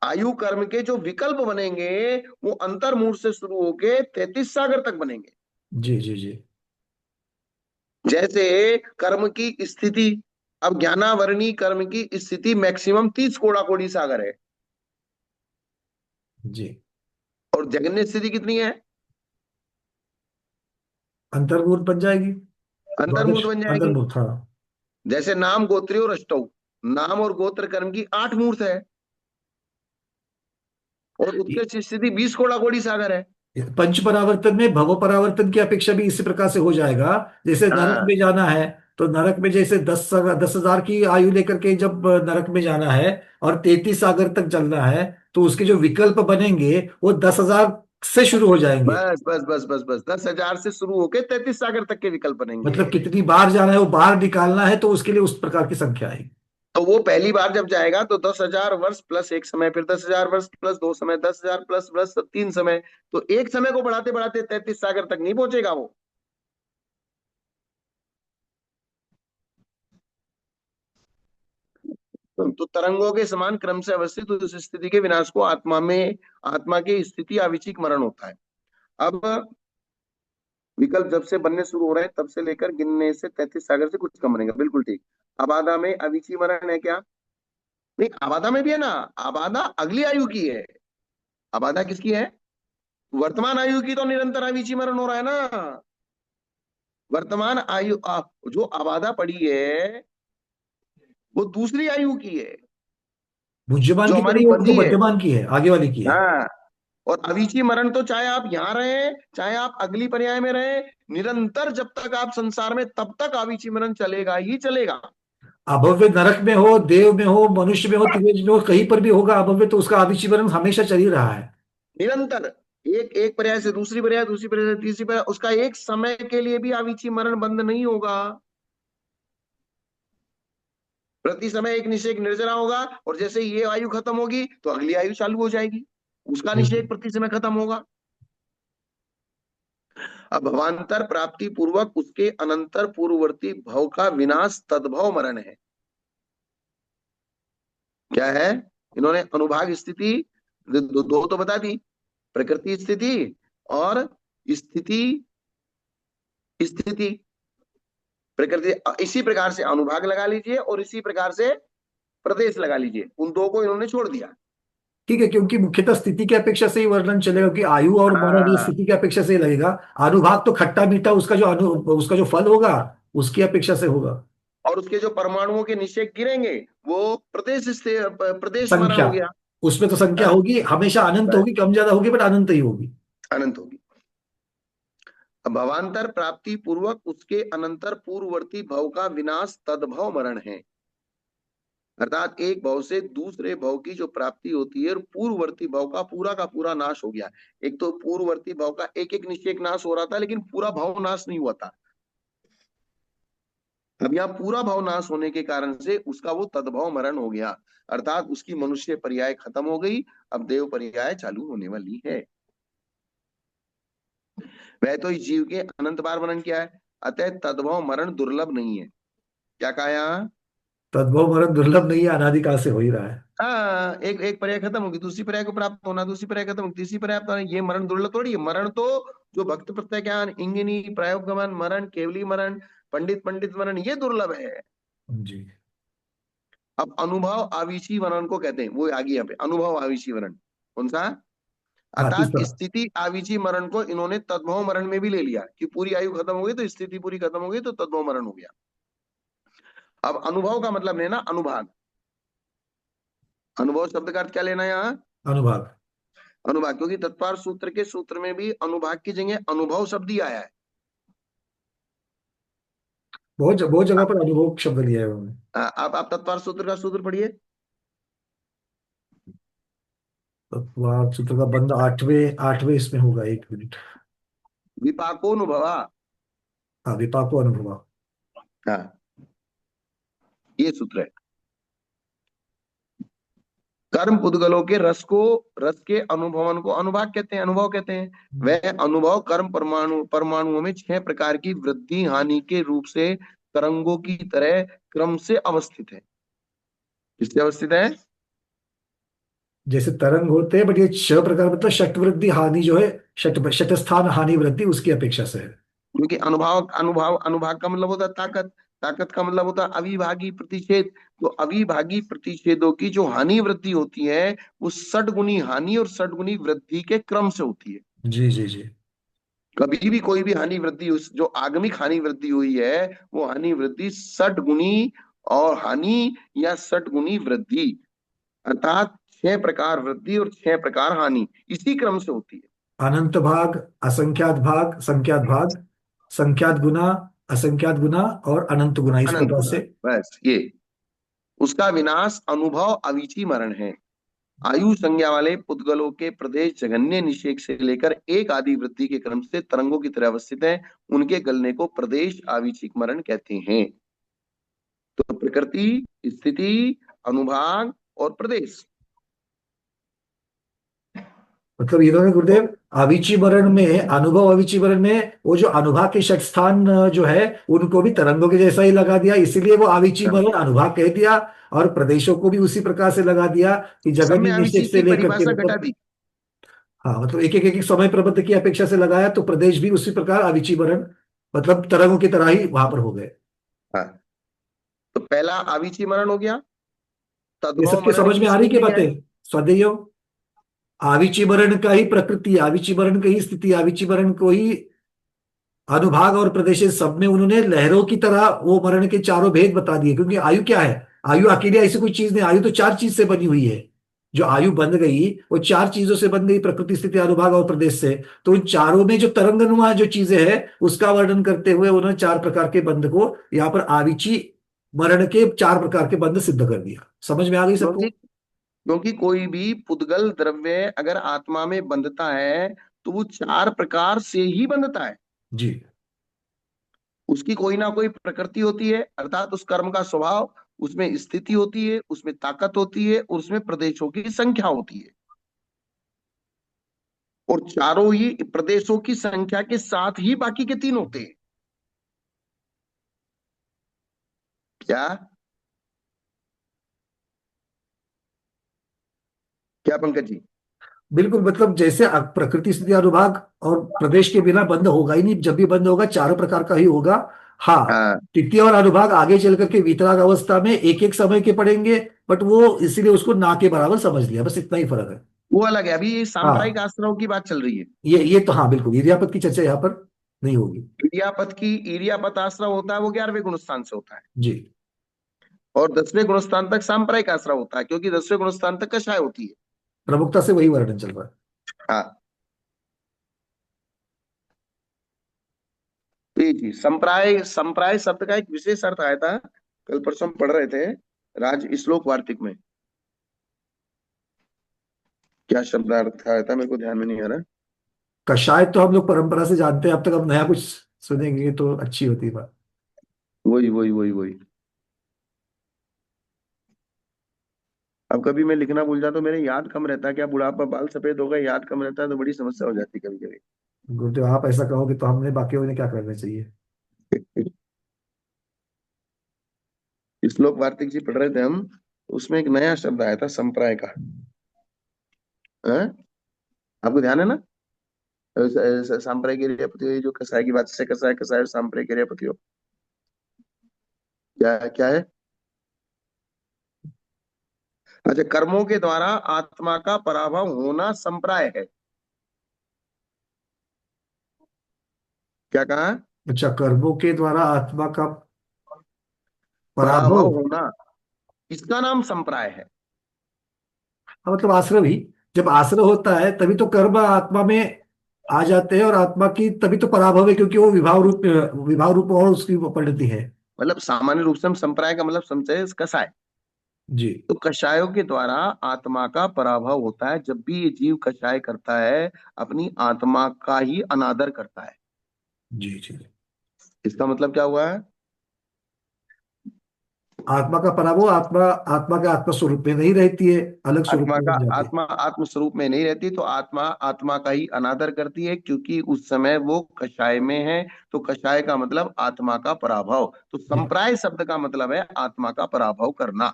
आयु कर्म के जो विकल्प बनेंगे वो अंतर्मूर्त से शुरू होके 33 सागर तक बनेंगे। जी जी जी जैसे कर्म की स्थिति, अब ज्ञानावरणी कर्म की स्थिति मैक्सिमम 30 कोड़ा कोड़ी सागर है। जी। और जगन्य स्थिति कितनी है? अंतर्मूर्त बन जाएगी। अंतर्मूर्त द्वादश बन जाएगी। अंतर्मूर्त, हाँ। जैसे नाम गोत्रियो और अष्टौ, नाम और गोत्र कर्म की 8 मूर्त है, और उत्कृष्ट स्थिति 20 कोड़ा कोड़ी सागर है। पंच परावर्तन में भव परावर्तन की अपेक्षा भी इसी प्रकार से हो जाएगा। जैसे नरक हाँ, में जाना है तो नरक में जैसे 10,000 की आयु लेकर के जब नरक में जाना है और 33 सागर तक चलना है, तो उसके जो विकल्प बनेंगे वो 10,000 से शुरू हो जाएंगे। बस बस बस बस बस 10,000 से शुरू होके 33 सागर तक के विकल्प बनेंगे। मतलब कितनी बार जाना है वो बार निकालना है, तो उसके लिए उस प्रकार की संख्या आएगी। तो वो पहली बार जब जाएगा तो 10,000 वर्ष प्लस एक समय, फिर 10,000 वर्ष प्लस दो समय, 10,000 प्लस प्लस तीन समय, तो एक समय को बढ़ाते बढ़ाते 33 सागर तक नहीं पहुंचेगा वो। तो तरंगों के समान क्रम से अवस्थित उस स्थिति के विनाश को आत्मा के स्थिति अविचिक मरण होता है। अब विकल्प जब से बनने शुरू हो रहे हैं तब से लेकर गिनने से 33 सागर से कुछ कम रहेगा, बिल्कुल ठीक। आबादा में अविची मरण है क्या? नहीं, आबादा में भी है ना। आबादा अगली आयु की है। आबादा किसकी है? वर्तमान आयु की तो निरंतर अविची मरण हो रहा है ना। वर्तमान आयु जो आबादा पड़ी है वो दूसरी आयु की है, बुद्धिमान जो की हमारी पड़ी है, वो बंधी है। मध्यमान की है, आगे वाली की है। हाँ। और अविची मरण तो चाहे आप यहाँ रहे, चाहे आप अगली पर्याय में रहे, निरंतर जब तक आप संसार में तब तक अविची मरण चलेगा ही चलेगा। अभव्य नरक में हो, देव में हो, मनुष्य में हो, त्रिवेद में हो, कहीं पर भी होगा अभव्य, तो उसका आविष्कीकरण हमेशा चल ही रहा है। निरंतर एक एक पर्याय से दूसरी पर्याय, दूसरी पर्याय से तीसरी पर्याय, उसका एक समय के लिए भी अविची मरण बंद नहीं होगा। प्रति समय एक निषेक निर्जरा होगा, और जैसे ये आयु खत्म होगी तो अगली आयु चालू हो जाएगी, उसका निषेक बिल्कुल। प्रति समय खत्म होगा। अब भवांतर प्राप्ति पूर्वक उसके अनंतर पूर्ववर्ती भव का विनाश तद्भव मरण है। क्या है? इन्होंने अनुभाग स्थिति दो तो बता दी, प्रकृति स्थिति और स्थिति स्थिति। प्रकृति, इसी प्रकार से अनुभाग लगा लीजिए और इसी प्रकार से प्रदेश लगा लीजिए, उन दो को इन्होंने छोड़ दिया। ठीक है, क्योंकि मुख्यतः स्थिति की अपेक्षा से ही वर्णन चलेगा, कि आयु और मरण ये हाँ, स्थिति की अपेक्षा से ही लगेगा। अनुभाग तो खट्टा मीठा, उसका जो फल होगा उसकी अपेक्षा से होगा। और उसके जो परमाणुओं के निषेक गिरेंगे वो प्रदेश से प्रदेश मरण संख्या, हो गया। उसमें तो संख्या हाँ, होगी, हमेशा अनंत बस, होगी, कम ज्यादा होगी, बट अनंत ही होगी। अनंत होगी। अब भवांतर प्राप्ति पूर्वक उसके अनंतर पूर्ववर्ती भव का विनाश तद्भव मरण है। अर्थात एक भव से दूसरे भव की जो प्राप्ति होती है और पूर्ववर्ती भव का पूरा नाश हो गया। एक तो पूर्ववर्ती भव का एक एक निश्चय नाश हो रहा था, लेकिन पूरा भव नाश नहीं हुआ था। अब यहाँ पूरा भव नाश होने के कारण से उसका वो तद्भव मरण हो गया, अर्थात उसकी मनुष्य पर्याय खत्म हो गई, अब देव पर्याय चालू होने वाली है। वह तो इस जीव के अनंत बार मरण किया है, अतः तद्भव मरण दुर्लभ नहीं है। क्या कहा यहाँ? तद्भव मरण दुर्लभ नहीं है, अनादिकाल से हो ही रहा है। हाँ, एक एक पर्याय खत्म होगी, दूसरी पर्याय को प्राप्त होना, दूसरी पर्याय खत्म होगी, तीसरी पर्याय प्राप्त होना, ये मरण दुर्लभ थोड़ी है। मरण तो जो भक्त प्रत्याख्यान, इंगिनी, प्रायोगमन मरण, केवली मरण, पंडित पंडित मरण, ये दुर्लभ है। जी। अब अनुभव आविषी मरण को कहते हैं, वो आगे यहाँ पे अनुभव आविषी मरण कौन सा? हाँ, अर्थात तीसरा। स्थिति आविषी मरण को इन्होंने तद्भव मरण में भी ले लिया कि पूरी आयु खत्म हो गई तो स्थिति पूरी खत्म हो गई तो तद्भव मरण हो गया। अब अनुभव का मतलब लेना अनुभाग। अनुभव शब्द का अर्थ क्या लेना है यहाँ? अनुभाग। अनुभाग, क्योंकि तत्पर सूत्र के सूत्र में भी अनुभाग की जगह अनुभव शब्द ही आया है। बहुत जगह पर अनुभव शब्द लिया है उन्होंने। आप तत्पर सूत्र का सूत्र पढ़िए। तत्वार सूत्र का बंद आठवें आठवें इसमें होगा, एक मिनट। विपाकोनुभवा। हाँ, विपाको अनुभवा। हाँ, ये सूत्र है। कर्म पुद्गलों के रस के अनुभवन को अनुभाग कहते हैं, अनुभव कहते हैं। वह अनुभव कर्म परमाणुओं में 6 प्रकार की वृद्धि हानि के रूप से तरंगों की तरह क्रम से अवस्थित है। किससे अवस्थित है? जैसे तरंग होते हैं, बट ये 6 प्रकार मतलब षटवृद्धि हानि जो है, षटस्थान हानि वृद्धि उसकी अपेक्षा से है। क्योंकि अनुभाग का मतलब होता है ताकत, ताकत का मतलब होता है अविभागी प्रतिषेध। तो अविभागी प्रतिषेधों की जो हानि वृद्धि होती है वो 6 गुनी हानि और 6 गुनी वृद्धि के क्रम से होती है। जी जी जी। कभी भी कोई भी हानि वृद्धि, उस जो आगमिक हानि वृद्धि हुई है वो हानि वृद्धि 6 गुनी और हानि या 6 गुनी वृद्धि, अर्थात 6 प्रकार वृद्धि और 6 प्रकार हानि, इसी क्रम से होती है। अनंत भाग, असंख्यात भाग, संख्यात भाग, संख्यात गुना, असंख्यात गुना और अनंत गुना, इस अनंत प्रकार गुना, से। बस ये उसका विनाश अनुभव अविची मरण है। आयु संज्ञा वाले पुद्गलों के प्रदेश जघन्य निषेक से लेकर एक आदि वृद्धि के क्रम से तरंगों की तरह अवस्थित है, उनके गलने को प्रदेश आविचिक मरण कहते हैं। तो प्रकृति, स्थिति, अनुभाग और प्रदेश। मतलब इन्होंने तो गुरुदेव अविचीवरण में, अनुभव अविचीवरण में वो जो अनुभाग के षट स्थान जो है उनको भी तरंगों के जैसा ही लगा दिया, इसीलिए वो अविचीवरण अनुभाग कह दिया। और प्रदेशों को भी उसी प्रकार से लगा दिया कि सब जगन में निषेक अविची से की लेकर के परिभाषा घटा मतलब, दी। हाँ मतलब एक एक समय प्रबंध की अपेक्षा से लगाया, तो प्रदेश भी उसी प्रकार अविचीवरण मतलब तरंगों की तरह ही वहां पर हो गए। हाँ, तो पहला अविची मरण हो गया, ये तद्भव सबके मरण समझ में आ रही किसने क्या किया बातें? है? स्वाध्याय, आविचीवरण का ही प्रकृति, आविचीवरण की ही स्थिति, आविचीवरण को ही अनुभाग और प्रदेश, सब में उन्होंने लहरों की तरह वो मरण के चारों भेद बता दिए। क्योंकि आयु क्या है? आयु अकेली ऐसी कोई चीज नहीं, आयु तो चार चीज से बनी हुई है। जो आयु बन गई वो चार चीजों से बन गई, प्रकृति, स्थिति, अनुभाग और प्रदेश से। तो उन चारों में जो तरंगनुमा जो चीजें हैं उसका वर्णन करते हुए उन्होंने चार प्रकार के बंध को यहाँ पर आविची मरण के चार प्रकार के बंध सिद्ध कर दिया। समझ में आ गई क्योंकि सबको? क्योंकि कोई भी पुद्गल द्रव्य अगर आत्मा में बंधता है तो वो चार प्रकार से ही बंधता है। जी। उसकी कोई ना कोई प्रकृति होती है, अर्थात उस कर्म का स्वभाव, उसमें स्थिति होती है, उसमें ताकत होती है और उसमें प्रदेशों की संख्या होती है। और चारों ही प्रदेशों की संख्या के साथ ही बाकी के तीन होते हैं। क्या क्या पंकज जी? बिल्कुल, मतलब जैसे प्रकृति, स्थिति, अनुभाग और प्रदेश के बिना बंद होगा ही नहीं, जब भी बंद होगा चारों प्रकार का ही होगा। हाँ, हाँ, तृतीय और अनुभाग आगे चल करके वितराग अवस्था में एक एक समय के पड़ेंगे, बट वो इसीलिए उसको ना के बराबर समझ लिया, बस इतना ही फर्क है। वो अलग है, अभी ये सांप्रदायिक हाँ, आश्रमों की बात चल रही है। ये तो हाँ बिल्कुल, इरियापत की चर्चा यहाँ पर नहीं होगी। इरियापत आश्रम होता है वो 11वें गुणस्थान से होता है। जी। और 10वें गुणस्थान तक सांप्रदायिक आश्रम होता है, क्योंकि 10वें गुणस्थान तक कषाय होती है। प्रमुखता से वही वर्णन चल रहा है। हाँ, तो ये चीज संप्राय संप्राय शब्द का एक विशेष अर्थ आया था, कल परसों हम पढ़ रहे थे राज श्लोक वार्तिक में। क्या शब्द अर्थ आया था मेरे को ध्यान में नहीं आ रहा। कषाय तो हम लोग परंपरा से जानते हैं, अब तक अब नया कुछ सुनेंगे तो अच्छी होती है बात। वही वही वही वही। अब कभी मैं लिखना भूल जाता तो मेरे याद कम रहता है, क्या बुढ़ापा, बाल सफेद हो गए, याद कम रहता है तो बड़ी समस्या हो जाती है कभी गुरुदेव आप ऐसा कहोगे तो हमने बाकियों ने क्या करना चाहिए? कभी। श्लोक वार्तिक जी पढ़ रहे थे हम, उसमें एक नया शब्द आया था संप्राय का। हाँ? आपको ध्यान है ना? सांप्राय के पतियो, ये जो कसाय की बात से, कसाय कसाय सांप्राय के पतियो, क्या क्या है? अच्छा, कर्मों के द्वारा आत्मा का पराभव होना संप्राय है। क्या कहा? अच्छा, कर्मों के द्वारा आत्मा का पराभव पराभव। होना, इसका नाम संप्राय है। हाँ, मतलब आश्रव ही। जब आश्रव होता है तभी तो कर्म आत्मा में आ जाते हैं, और आत्मा की तभी तो पराभव है, क्योंकि वो विभाव रूप और उसकी वो परिणति है। मतलब सामान्य रूप से हम संप्राय का मतलब समझे कसाय। जी। तो कषायों के द्वारा आत्मा का पराभव होता है, जब भी ये जीव कषाय करता है, अपनी आत्मा का ही अनादर करता है। जी। जी। इसका मतलब क्या हुआ है? आत्मा का पराभव, आत्मा आत्मा के आत्मा स्वरूप में नहीं रहती है, अलग स्वरूप में बन जाती है। आत्मा आत्म स्वरूप में नहीं रहती, तो आत्मा आत्मा का ही अनादर करती है, क्योंकि उस समय वो कषाय में है। तो कषाय का मतलब आत्मा का पराभव, तो जी। संप्राय शब्द का मतलब है आत्मा का पराभव करना।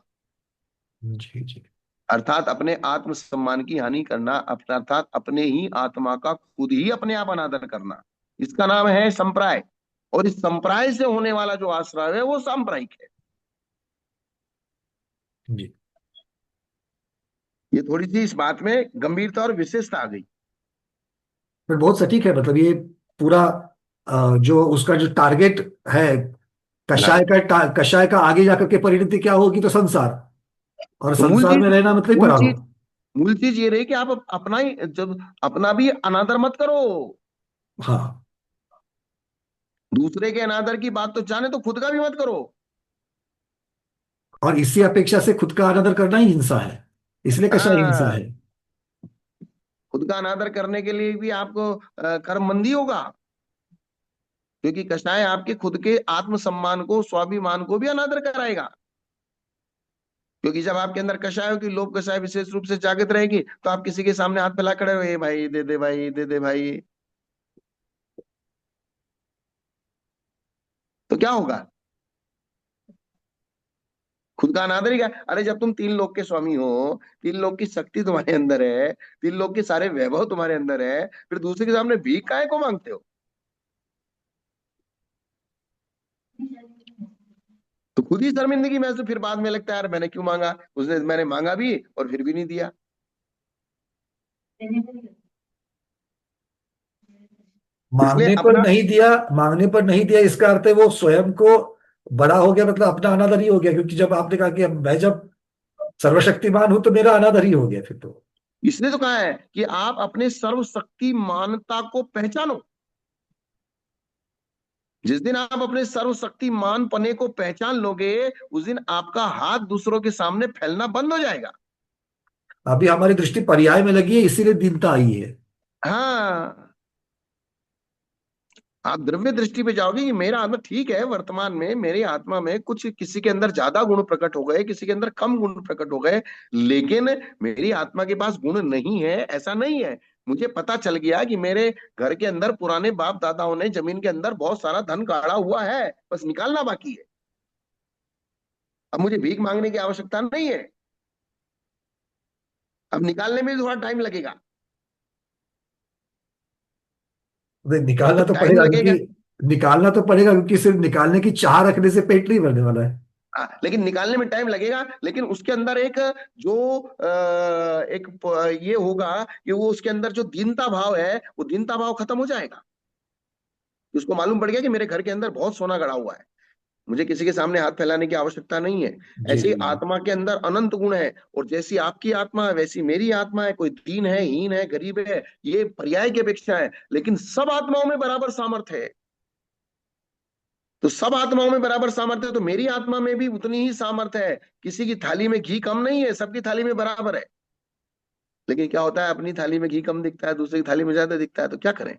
जी। जी। अर्थात अपने आत्म सम्मान की हानि करना, अर्थात अपने ही आत्मा का खुद ही अपने आप अनादर करना, इसका नाम है संप्राय। और इस संप्राय से होने वाला जो आश्रय है वो सांप्रदायिक है। जी। ये थोड़ी सी इस बात में गंभीरता और विशेषता आ गई। पर बहुत सटीक है, मतलब ये पूरा जो उसका जो टारगेट है, हाँ, कषाय का आगे जाकर के परिणति क्या होगी? तो संसार, और तो संसार में रहना मतलब मूल चीज पराभव। मूल चीज ये रही कि आप अपना ही जब अपना भी अनादर मत करो। हाँ, दूसरे के अनादर की बात तो जाने, तो खुद का भी मत करो। और इसी अपेक्षा से खुद का अनादर करना ही हिंसा है, इसलिए कषाय हिंसा हाँ, है। खुद का अनादर करने के लिए भी आपको कर्मबंदी होगा। क्योंकि कषाय आपके खुद के आत्मसम्मान को, स्वाभिमान को भी अनादर कराएगा। क्योंकि जब आपके अंदर कषायों की लोभ कषाय विशेष रूप से जागृत रहेगी, तो आप किसी के सामने हाथ फैला खड़े हुए, भाई दे दे, भाई दे दे भाई, तो क्या होगा? खुद का अनादर ही क्या? अरे जब तुम तीन लोक के स्वामी हो, तीन लोक की शक्ति तुम्हारे अंदर है, तीन लोक के सारे वैभव तुम्हारे अंदर है, फिर दूसरे के सामने भीख काहे को मांगते हो? तो खुद ही शर्मिंदगी में, तो फिर बाद में लगता है यार मैंने क्यों मांगा, उसने, मैंने मांगा भी और फिर भी नहीं दिया। इसलिए मांगने पर अपना, नहीं दिया, मांगने पर नहीं दिया इसका अर्थ है वो स्वयं को बड़ा हो गया, मतलब अपना अनादर ही हो गया, क्योंकि जब आपने कहा कि मैं जब सर्वशक्तिमान हूं तो मेरा अनादर ही हो गया फिर तो। इसलिए तो कहा है कि आप अपने सर्वशक्ति मानता को पहचानो। जिस दिन आप अपने सर्वशक्तिमान पने को पहचान लोगे, उस दिन आपका हाथ दूसरों के सामने फैलना बंद हो जाएगा। अभी हमारी दृष्टि पर्याय में लगी है, इसीलिए दीनता आई है। हाँ, आप द्रव्य दृष्टि पे जाओगे कि मेरा आत्मा ठीक है, वर्तमान में मेरी आत्मा में कुछ, किसी के अंदर ज्यादा गुण प्रकट हो गए, किसी के अंदर कम गुण प्रकट हो गए, लेकिन मेरी आत्मा के पास गुण नहीं है, ऐसा नहीं है। मुझे पता चल गया कि मेरे घर के अंदर पुराने बाप दादाओं ने जमीन के अंदर बहुत सारा धन गाड़ा हुआ है, बस निकालना बाकी है। अब मुझे भीख मांगने की आवश्यकता नहीं है, अब निकालने में भी थोड़ा टाइम लगेगा। निकालना तो तो टाइम पड़ेगा क्योंकि, लगेगा। निकालना तो पड़ेगा क्योंकि सिर्फ निकालने की चाह रखने से पेट नहीं भरने वाला है। लेकिन निकालने में टाइम लगेगा, लेकिन उसके अंदर एक, जो ये होगा कि वो उसके अंदर जो दीनता भाव है, वो दीनता भाव खत्म हो जाएगा। उसको मालूम पड़ गया कि मेरे घर के अंदर बहुत सोना गड़ा हुआ है, मुझे किसी के सामने हाथ फैलाने की आवश्यकता नहीं है। जी ऐसे ही जी जी। आत्मा के अंदर अनंत गुण है, और जैसी आपकी आत्मा है वैसी मेरी आत्मा है। कोई दीन है, हीन है, गरीब है, ये पर्याय की अपेक्षा है, लेकिन सब आत्माओं में बराबर सामर्थ्य है। तो सब आत्माओं में बराबर सामर्थ्य है, तो मेरी आत्मा में भी उतनी ही सामर्थ्य है। किसी की थाली में घी कम नहीं है, सबकी थाली में बराबर है। लेकिन क्या होता है, अपनी थाली में घी कम दिखता है, दूसरी की थाली में ज्यादा दिखता है, तो क्या करें?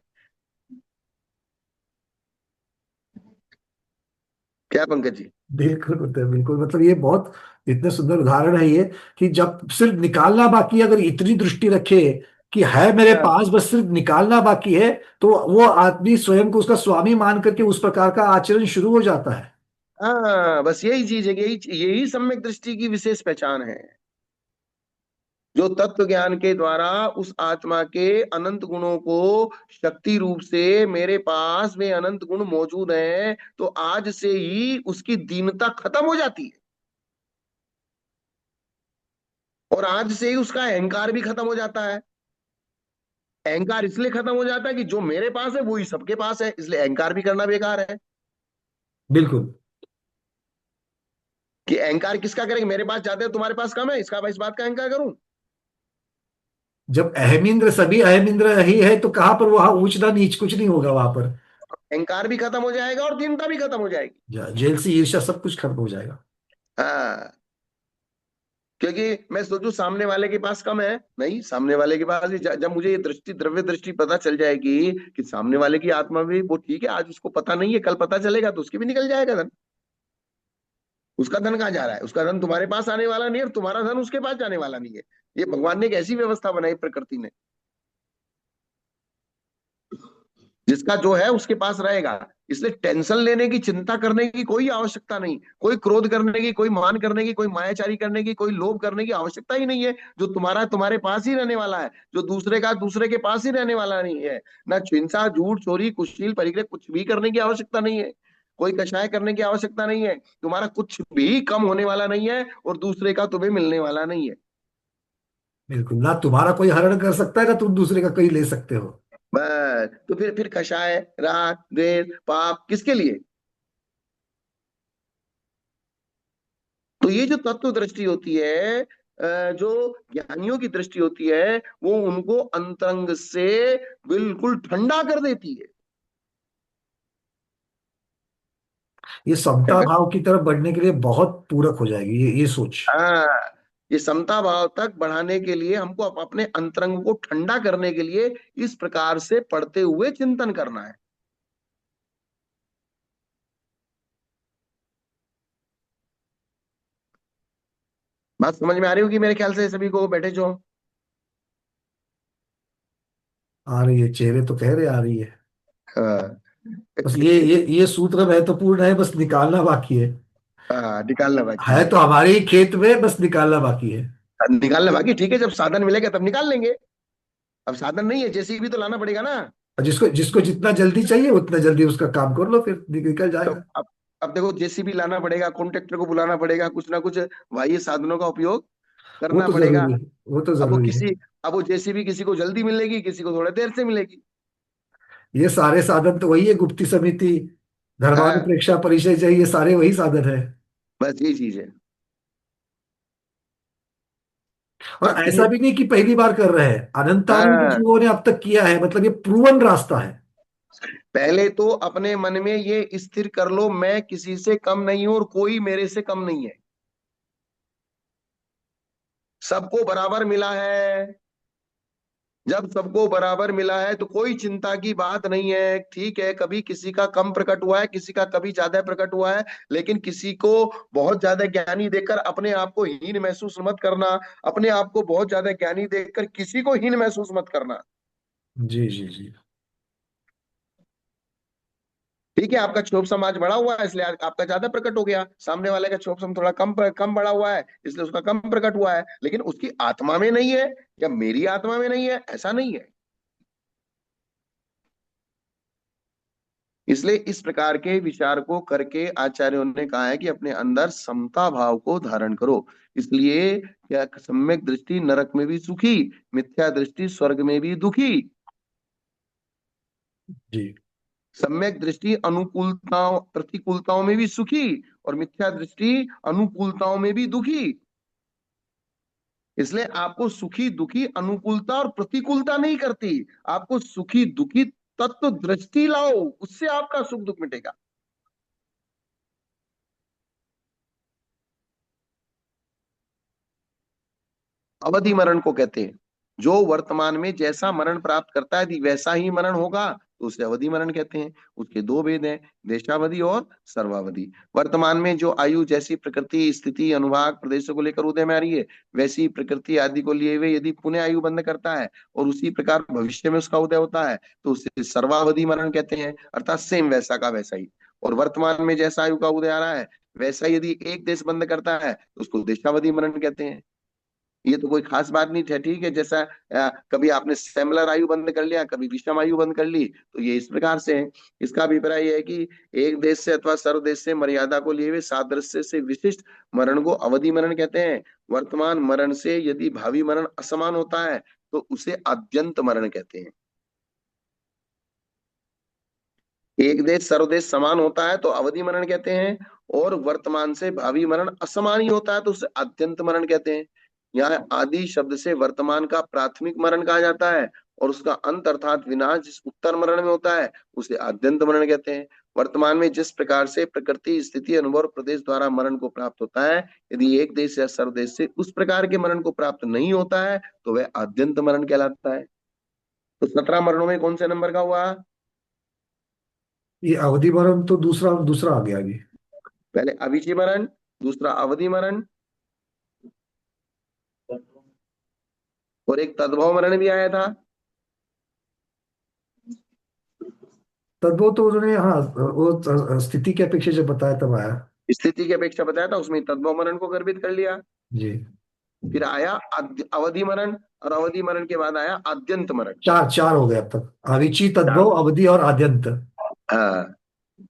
क्या पंकज जी? बिल्कुल होता है, बिल्कुल, मतलब ये बहुत इतने सुंदर उदाहरण है ये, कि जब सिर्फ निकालना बाकी है, अगर इतनी दृष्टि रखे कि है मेरे हाँ, पास, बस सिर्फ निकालना बाकी है, तो वो आदमी स्वयं को उसका स्वामी मान करके उस प्रकार का आचरण शुरू हो जाता है। हाँ, बस यही चीज है, यही यही सम्यक दृष्टि की विशेष पहचान है, जो तत्व ज्ञान के द्वारा उस आत्मा के अनंत गुणों को, शक्ति रूप से मेरे पास वे अनंत गुण मौजूद हैं, तो आज से ही उसकी दीनता खत्म हो जाती है, और आज से ही उसका अहंकार भी खत्म हो जाता है। अहंकार इसलिए खत्म हो जाता है कि जो मेरे पास है वो ही सबके पास है, इसलिए अहंकार भी करना बेकार है। बिल्कुल। कि अहंकार किसका करेंगे, मेरे पास ज्यादा है तुम्हारे पास कम है, इसका इस बात का अहंकार करूं? जब अहमिंद्र सभी अहमिंद्र ही है तो कहाँ पर वहां ऊंच ना नीच कुछ नहीं होगा वहां पर। अहंकार भी खत्म हो जाएगा और दीनता भी खत्म हो जाएगी। जेल से ईर्ष्या सब कुछ खत्म हो जाएगा। हाँ, क्योंकि मैं सोचूं सामने वाले के पास कम है, नहीं, सामने वाले के पास भी, जब मुझे ये दृष्टि, द्रव्य दृष्टि पता चल जाएगी कि सामने वाले की आत्मा भी वो ठीक है, आज उसको पता नहीं है, कल पता चलेगा तो उसकी भी निकल जाएगा धन। उसका धन कहाँ जा रहा है? उसका धन तुम्हारे पास आने वाला नहीं है, और तुम्हारा धन उसके पास जाने वाला नहीं है। ये भगवान ने एक ऐसी व्यवस्था बनाई प्रकृति ने, जिसका जो है उसके पास रहेगा। इसलिए टेंशन लेने की, चिंता करने की कोई आवश्यकता नहीं, कोई क्रोध करने की, कोई मान करने की, कोई मायाचारी करने की, कोई लोभ करने की आवश्यकता ही नहीं है। जो तुम्हारा तुम्हारे पास ही रहने वाला है, जो दूसरे का दूसरे के पास ही रहने वाला नहीं है। ना हिंसा, झूठ, चोरी, कुशील, परिग्रह कुछ भी करने की आवश्यकता नहीं है, कोई कषाय करने की आवश्यकता नहीं है। तुम्हारा कुछ भी कम होने वाला नहीं है, और दूसरे का तुम्हें मिलने वाला नहीं है। बिल्कुल, ना तुम्हारा कोई हरण कर सकता है ना तुम दूसरे का कोई ले सकते हो। बस, तो फिर कषाय, राग, द्वेष, पाप किसके लिए? तो ये जो तत्व दृष्टि होती है, जो ज्ञानियों की दृष्टि होती है, वो उनको अंतरंग से बिल्कुल ठंडा कर देती है। ये समता अगर, भाव की तरफ बढ़ने के लिए बहुत पूरक हो जाएगी ये सोच। हाँ, ये समता भाव तक बढ़ाने के लिए हमको अपने अंतरंग को ठंडा करने के लिए इस प्रकार से पढ़ते हुए चिंतन करना है। बात समझ में आ रही होगी मेरे ख्याल से सभी को, बैठे जो। आ रही है, चेहरे तो कह रहे आ रही है। हाँ। बस ये सूत्र महत्वपूर्ण है, बस निकालना बाकी है। हाँ, निकालना बाकी है है। तो हमारे ही खेत में, बस निकालना बाकी है। निकालना बाकी, ठीक है, जब साधन मिलेगा तब निकाल लेंगे। अब साधन नहीं है, जेसीबी तो लाना पड़ेगा ना। और जिसको जिसको जितना जल्दी चाहिए उतना जल्दी उसका काम कर लो, फिर निकल तो जाएगा। अब देखो, जेसीबी लाना पड़ेगा, कॉन्ट्रेक्टर को बुलाना पड़ेगा, कुछ ना कुछ बाह्य साधनों का उपयोग वो करना तो पड़ेगा। जरूरी है, वो तो अब वो जरूरी है। किसी अब वो जेसीबी किसी को जल्दी मिलेगी, किसी को थोड़े देर से मिलेगी। ये सारे साधन तो वही है, गुप्ती समिति, हाँ, धर्मानुप्रेक्षा परिचय चाहिए, ये सारे वही साधन है। बस यही चीज है। और अब ऐसा ये, भी नहीं कि पहली बार कर रहे हैं, अनंतानंत हाँ, जीवों ने अब तक किया है, मतलब ये प्रूवन रास्ता है। पहले तो अपने मन में ये स्थिर कर लो, मैं किसी से कम नहीं हूं और कोई मेरे से कम नहीं है, सबको बराबर मिला है। जब सबको बराबर मिला है तो कोई चिंता की बात नहीं है। ठीक है, कभी किसी का कम प्रकट हुआ है, किसी का कभी ज्यादा प्रकट हुआ है, लेकिन किसी को बहुत ज्यादा ज्ञानी देखकर अपने आप को हीन महसूस मत करना। अपने आप को बहुत ज्यादा ज्ञानी देखकर किसी को हीन महसूस मत करना। जी जी जी। ठीक है, आपका क्षोभ समाज बढ़ा हुआ है इसलिए आपका ज्यादा प्रकट हो गया, सामने वाले का क्षोभ सम थोड़ा कम कम बढ़ा हुआ है इसलिए उसका कम प्रकट हुआ है, लेकिन उसकी आत्मा में नहीं है या मेरी आत्मा में नहीं है, ऐसा नहीं है। इसलिए इस प्रकार के विचार को करके आचार्यों ने कहा है कि अपने अंदर समता भाव को धारण करो। इसलिए क्या, सम्यक दृष्टि नरक में भी सुखी, मिथ्या दृष्टि स्वर्ग में भी दुखी। जी सम्यक दृष्टि अनुकूलताओं प्रतिकूलताओं में भी सुखी, और मिथ्या दृष्टि अनुकूलताओं में भी दुखी। इसलिए आपको सुखी दुखी अनुकूलता और प्रतिकूलता नहीं करती, आपको सुखी दुखी तत्व दृष्टि लाओ, उससे आपका सुख दुख मिटेगा। अवधि मरण को कहते हैं। जो वर्तमान में जैसा मरण प्राप्त करता है यदि वैसा ही मरण होगा तो उसे अवधि मरण कहते हैं। उसके दो भेद हैं, देशावधि और सर्वावधि। वर्तमान में जो आयु जैसी प्रकृति स्थिति अनुभाग प्रदेशों को लेकर उदय में आ रही है, वैसी प्रकृति आदि को लिए हुए यदि पुनः आयु बंद करता है और उसी प्रकार भविष्य में उसका उदय होता है तो उसे सर्वावधि मरण कहते हैं, अर्थात सेम वैसा का वैसा ही। और वर्तमान में जैसा आयु का उदय आ रहा है वैसा यदि एक देश बंद करता है तो उसको देशावधि मरण कहते हैं। ये तो कोई खास बात नहीं है, ठीक है, जैसा कभी आपने सेमलर आयु बंद कर लिया, कभी विषम आयु बंद कर ली, तो ये इस प्रकार से है। इसका अभिप्राय यह है कि एक देश से अथवा सर्व देश से मर्यादा को लिए हुए सादृश्य से विशिष्ट मरण को अवधि मरण कहते हैं। वर्तमान मरण से यदि भावी मरण असमान होता है तो उसे आद्यंत मरण कहते हैं। एक देश सर्वदेश समान होता है तो अवधि मरण कहते हैं, और वर्तमान से भावी मरण असमान ही होता है तो उसे आद्यंत मरण कहते हैं। यहाँ आदि शब्द से वर्तमान का प्राथमिक मरण कहा जाता है, और उसका अंत अर्थात विनाश जिस उत्तर मरण में होता है उसे आद्यंत मरण कहते हैं। वर्तमान में जिस प्रकार से प्रकृति स्थिति अनुभव और प्रदेश द्वारा मरण को प्राप्त होता है, यदि एक देश या सर्वदेश से उस प्रकार के मरण को प्राप्त नहीं होता है तो वह आद्यंत मरण कहलाता है। तो 17 मरणों में कौन से नंबर का हुआ? ये अवधि मरण तो दूसरा दूसरा आ गया अभी। पहले अविचि मरण, दूसरा अवधि मरण, और एक तद्भव मरण भी आया था। तब वो तो उन्होंने, हाँ, वो स्थिति की अपेक्षा जब बताया तब आया। स्थिति की अपेक्षा बताया था, उसमें तद्भव मरण को गर्भित कर लिया। जी। फिर आया अवधि मरण, और अवधि मरण के बाद आया आद्यंत मरण। चार चार हो गए अब तक, अविची, चार। तद्भव, अवधि और आद्यंत। हाँ।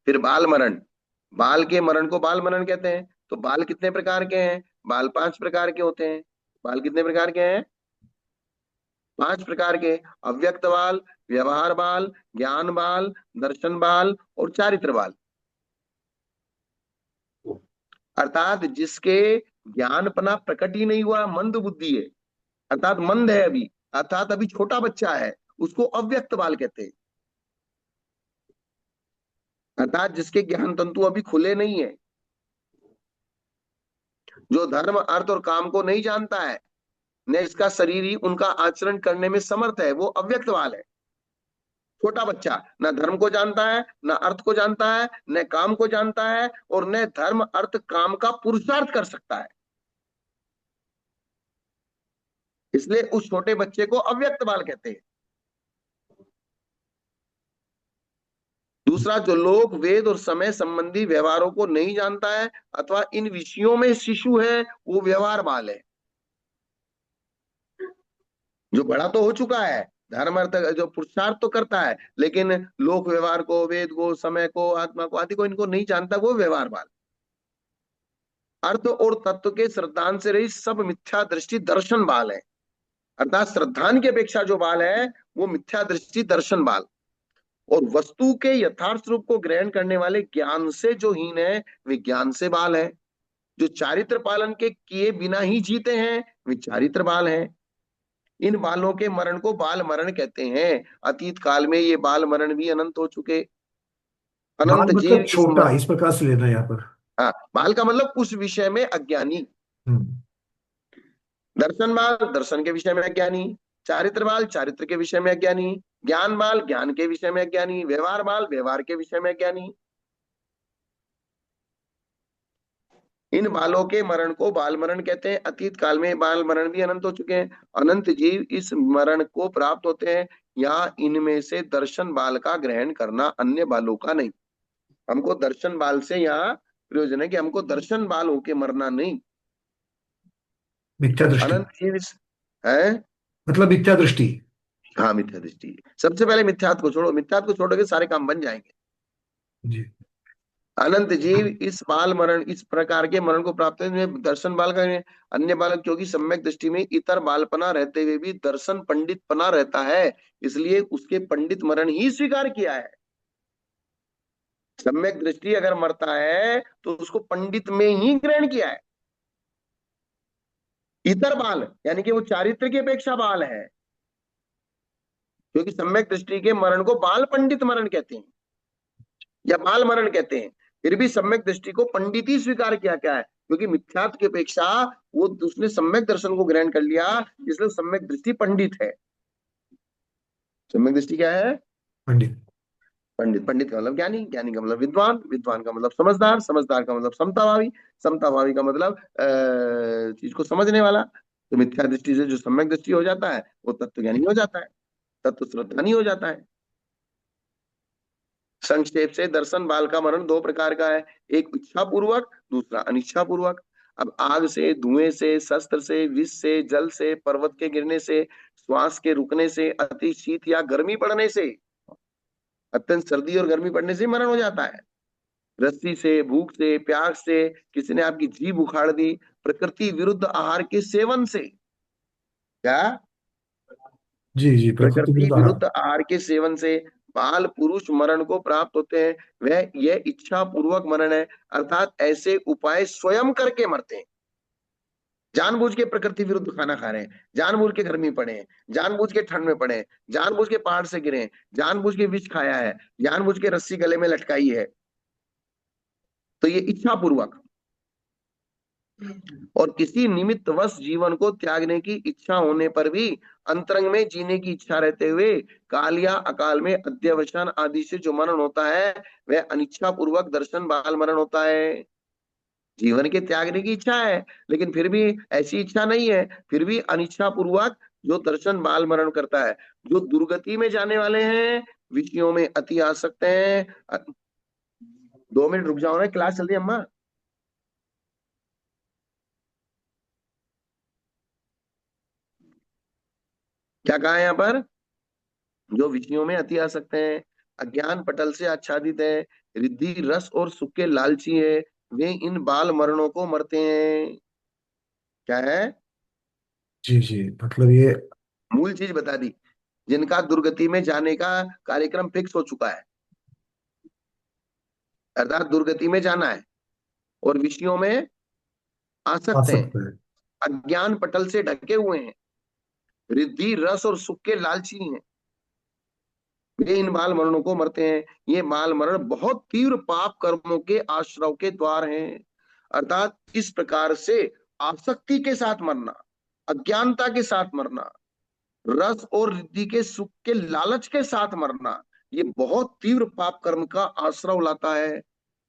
फिर बाल मरण, बाल के मरण को बाल मरण कहते हैं। तो बाल कितने प्रकार के हैं? बाल 5 प्रकार के होते हैं। बाल कितने प्रकार के हैं? 5 प्रकार के। अव्यक्त बाल, व्यवहार बाल, ज्ञान बाल, दर्शन बाल और चारित्र बाल। अर्थात जिसके ज्ञानपना प्रकट ही नहीं हुआ, मंद बुद्धि है, अर्थात मंद है अभी, अर्थात अभी छोटा बच्चा है, उसको अव्यक्त बाल कहते हैं। अर्थात जिसके ज्ञान तंतु अभी खुले नहीं है, जो धर्म अर्थ और काम को नहीं जानता है, न इसका शरीर ही उनका आचरण करने में समर्थ है, वो अव्यक्त बाल है। छोटा बच्चा न धर्म को जानता है, न अर्थ को जानता है, न काम को जानता है, और न धर्म अर्थ काम का पुरुषार्थ कर सकता है। इसलिए उस छोटे बच्चे को अव्यक्त बाल कहते हैं। दूसरा, जो लोग वेद और समय संबंधी व्यवहारों को नहीं जानता है अथवा इन विषयों में शिशु है, वो व्यवहार बाल है। जो बड़ा तो हो चुका है, धर्म अर्थ जो पुरुषार्थ तो करता है, लेकिन लोक व्यवहार को, वेद को, समय को, आत्मा को, आदि को इनको नहीं जानता, वो व्यवहार बाल। अर्थ और तत्व के श्रद्धान से रही सब मिथ्या दृष्टि दर्शन बाल है। अर्थात श्रद्धान की अपेक्षा जो बाल है वो मिथ्या दृष्टि दर्शन बाल। और वस्तु के यथार्थ रूप को ग्रहण करने वाले ज्ञान से जो हीन है वे ज्ञान से बाल है। जो चारित्र पालन के किए बिना ही जीते हैं वे चारित्र बाल हैं। इन बालों के मरण को बाल मरण कहते हैं। अतीत काल में ये बाल मरण भी अनंत हो चुके। बाल अनंत जीव मतलब इस छोटा, इस प्रकार से लेना है यहाँ पर। हाँ, बाल का मतलब उस विषय में अज्ञानी। हम्म। दर्शन बाल दर्शन के विषय में अज्ञानी, चारित्र बाल चारित्र के विषय में अज्ञानी, ज्ञान बाल ज्ञान के विषय में अज्ञानी, व्यवहार बाल व्यवहार के विषय में अज्ञानी। इन बालों के मरण को बाल मरण कहते हैं। अतीत काल में बाल मरण भी अनंत हो चुके हैं। अनंत जीव इस मरण को प्राप्त होते हैं। यहाँ इनमें से दर्शन बाल का ग्रहण करना, अन्य बालों का नहीं। हमको दर्शन बाल से यहाँ प्रयोजन है कि हमको दर्शन बाल होके मरना नहीं। मिथ्या दृष्टि। अनंत जीव है। मतलब मिथ्या दृष्टि। हाँ, मिथ्या दृष्टि। सबसे पहले मिथ्यात्व को छोड़ो, मिथ्यात्व को छोड़ोगे सारे काम बन जाएंगे। जी। अनंत जीव इस बाल मरण, इस प्रकार के मरण को प्राप्त है। दर्शन बाल का अन्य बालक, क्योंकि सम्यक दृष्टि में इतर बालपना रहते हुए भी दर्शन पंडित पना रहता है, इसलिए उसके पंडित मरण ही स्वीकार किया है। सम्यक दृष्टि अगर मरता है तो उसको पंडित में ही ग्रहण किया है। इतर बाल यानी कि वो चारित्र की अपेक्षा बाल है, क्योंकि सम्यक दृष्टि के मरण को बाल पंडित मरण कहते हैं या बाल मरण कहते हैं। फिर भी सम्यक दृष्टि को पंडित ही स्वीकार किया क्या है, क्योंकि मिथ्यात्व की अपेक्षा वो उसने सम्यक दर्शन को ग्रहण कर लिया, इसलिए सम्यक दृष्टि पंडित है। सम्यक दृष्टि क्या है? पंडित। पंडित। पंडित का मतलब ज्ञानी, ज्ञानी का मतलब विद्वान, विद्वान का मतलब समझदार, समझदार का मतलब समताभावी, समताभावी का मतलब चीज को समझने वाला। तो मिथ्या दृष्टि से जो सम्यक दृष्टि हो जाता है वो तत्व ज्ञानी हो जाता है, तत्व श्रद्धानी हो जाता है। संक्षेप से दर्शन बाल का मरण दो प्रकार का है, एक इच्छा पूर्वक, दूसरा अनिच्छा पूर्वक। अब आग से, धुएं से, शस्त्र से, विष से, जल से, पर्वत के गिरने से, श्वास के रुकने से, अति शीत या गर्मी पड़ने से, अत्यंत सर्दी और गर्मी पड़ने से मरण हो जाता है। रस्सी से, भूख से, प्यास से, किसी ने आपकी जीभ उखाड़ दी, प्रकृति विरुद्ध आहार के सेवन से। क्या? जी जी, प्रकृति प्रकृति विरुद्ध आहार। विरुद्ध आहार के सेवन से बाल पुरुष मरण को प्राप्त होते हैं। वह यह इच्छा पूर्वक मरण है, अर्थात ऐसे उपाय स्वयं करके मरते हैं। जानबूझ के प्रकृति विरुद्ध खाना खा रहे हैं, जानबूझ के गर्मी पड़े हैं, जानबूझ के ठंड में पड़े हैं, जानबूझ के पहाड़ से गिरे हैं, जानबूझ के विष खाया है, जानबूझ के रस्सी गले में लटकाई है, तो ये इच्छा पूर्वक। और किसी निमित्त वश जीवन को त्यागने की इच्छा होने पर भी अंतरंग में जीने की इच्छा रहते हुए काल या अकाल में अध्यवसान आदि से जो मरण होता है वह अनिच्छा पूर्वक दर्शन बाल मरण होता है। जीवन के त्यागने की इच्छा है, लेकिन फिर भी ऐसी इच्छा नहीं है, फिर भी अनिच्छा पूर्वक जो दर्शन बाल मरण करता है। जो दुर्गति में जाने वाले हैं, विषयों में अति आसक्त हैं। 2 मिनट रुक जाओ ना, क्लास चल रही है अम्मा। क्या कहा है यहाँ पर? जो विषयों में अति आसक्त हैं, अज्ञान पटल से आच्छादित है, रिद्धि रस और सुख के लालची है, वे इन बाल मरणों को मरते हैं। क्या है? जी जी, मतलब ये। मूल चीज बता दी। जिनका दुर्गति में जाने का कार्यक्रम फिक्स हो चुका है, अर्थात दुर्गति में जाना है और विषयों में आ आसक्त हैं, सकता है। अज्ञान पटल से ढके हुए हैं, रिद्धि रस और सुख के लालची हैं, वे इन बाल मरणों को मरते हैं। ये बाल मरण बहुत तीव्र पाप कर्मों के आश्रव के द्वार हैं। अर्थात इस प्रकार से आसक्ति के साथ मरना, अज्ञानता के साथ मरना, रस और रिद्धि के सुख के लालच के साथ मरना, ये बहुत तीव्र पाप कर्म का आश्रव लाता है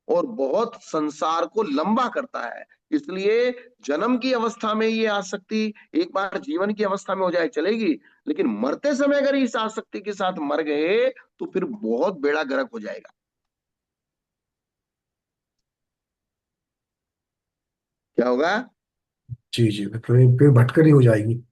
और बहुत संसार को लंबा करता है। इसलिए जन्म की अवस्था में ये आसक्ति एक बार जीवन की अवस्था में हो जाए चलेगी, लेकिन मरते समय अगर इस आसक्ति के साथ मर गए तो फिर बहुत बेड़ा गर्क हो जाएगा। क्या होगा? जी जी, फिर भटकनी हो जाएगी।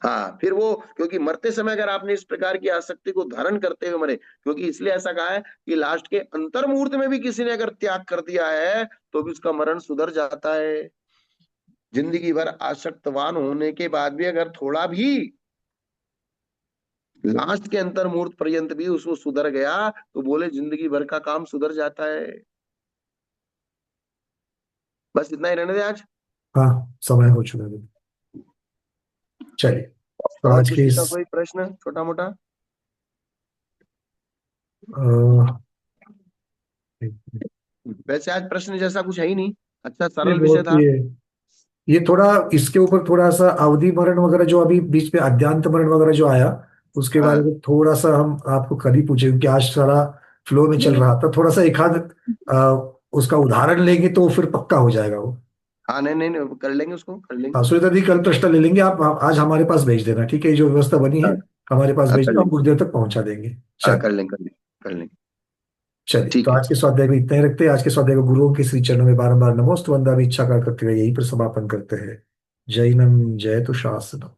हाँ, फिर वो, क्योंकि मरते समय अगर आपने इस प्रकार की आसक्ति को धारण करते हुए मरे, क्योंकि इसलिए ऐसा कहा है कि लास्ट के अंतर मुहूर्त में भी किसी ने अगर त्याग कर दिया है तो भी उसका मरण सुधर जाता है। जिंदगी भर आसक्तवान होने के बाद भी अगर थोड़ा भी लास्ट के अंतर मुहूर्त पर्यंत भी उसको सुधर गया तो बोले जिंदगी भर का काम सुधर जाता है। बस इतना ही रहने दे आज। हाँ, समय हो चुका है। चलिए, तो और आज के किसी इस का कोई प्रश्न छोटा मोटा? अ, वैसे आज प्रश्न जैसा कुछ है ही नहीं, अच्छा ये सरल विषय बहुत था। ये थोड़ा इसके ऊपर थोड़ा सा अवधि मरण वगैरह जो अभी बीच में अद्यांत मरण वगैरह जो आया, उसके बारे हाँ, में थोड़ा सा हम आपको कल ही पूछे, क्योंकि आज सारा फ्लो में चल रहा था। थोड़ा सा एक आध उसका उदाहरण लेंगे तो फिर पक्का हो जाएगा वो। हाँ, नहीं नहीं नहीं, कर लेंगे, उसको कर लेंगे। हाँ, सुनीता दी कल प्रश्न ले लेंगे आप। आज हमारे पास भेज देना, ठीक है? ये जो व्यवस्था बनी है हाँ, हमारे पास हाँ, भेज कर देना, हम लेंगे। गुरुदेव तक पहुंचा देंगे। हाँ, चल, कर लेंगे, कर लेंगे, कर लेंगे। चलिए, तो ठीक है। आज के स्वाध्याय को इतना ही रखते हैं। आज के स्वाध्याय को गुरुओं के श्री चरणों में बारंबार नमोस्तु वंदना इच्छा करते हुए यही पर समापन करते हैं। जैनम जय तो शासनम।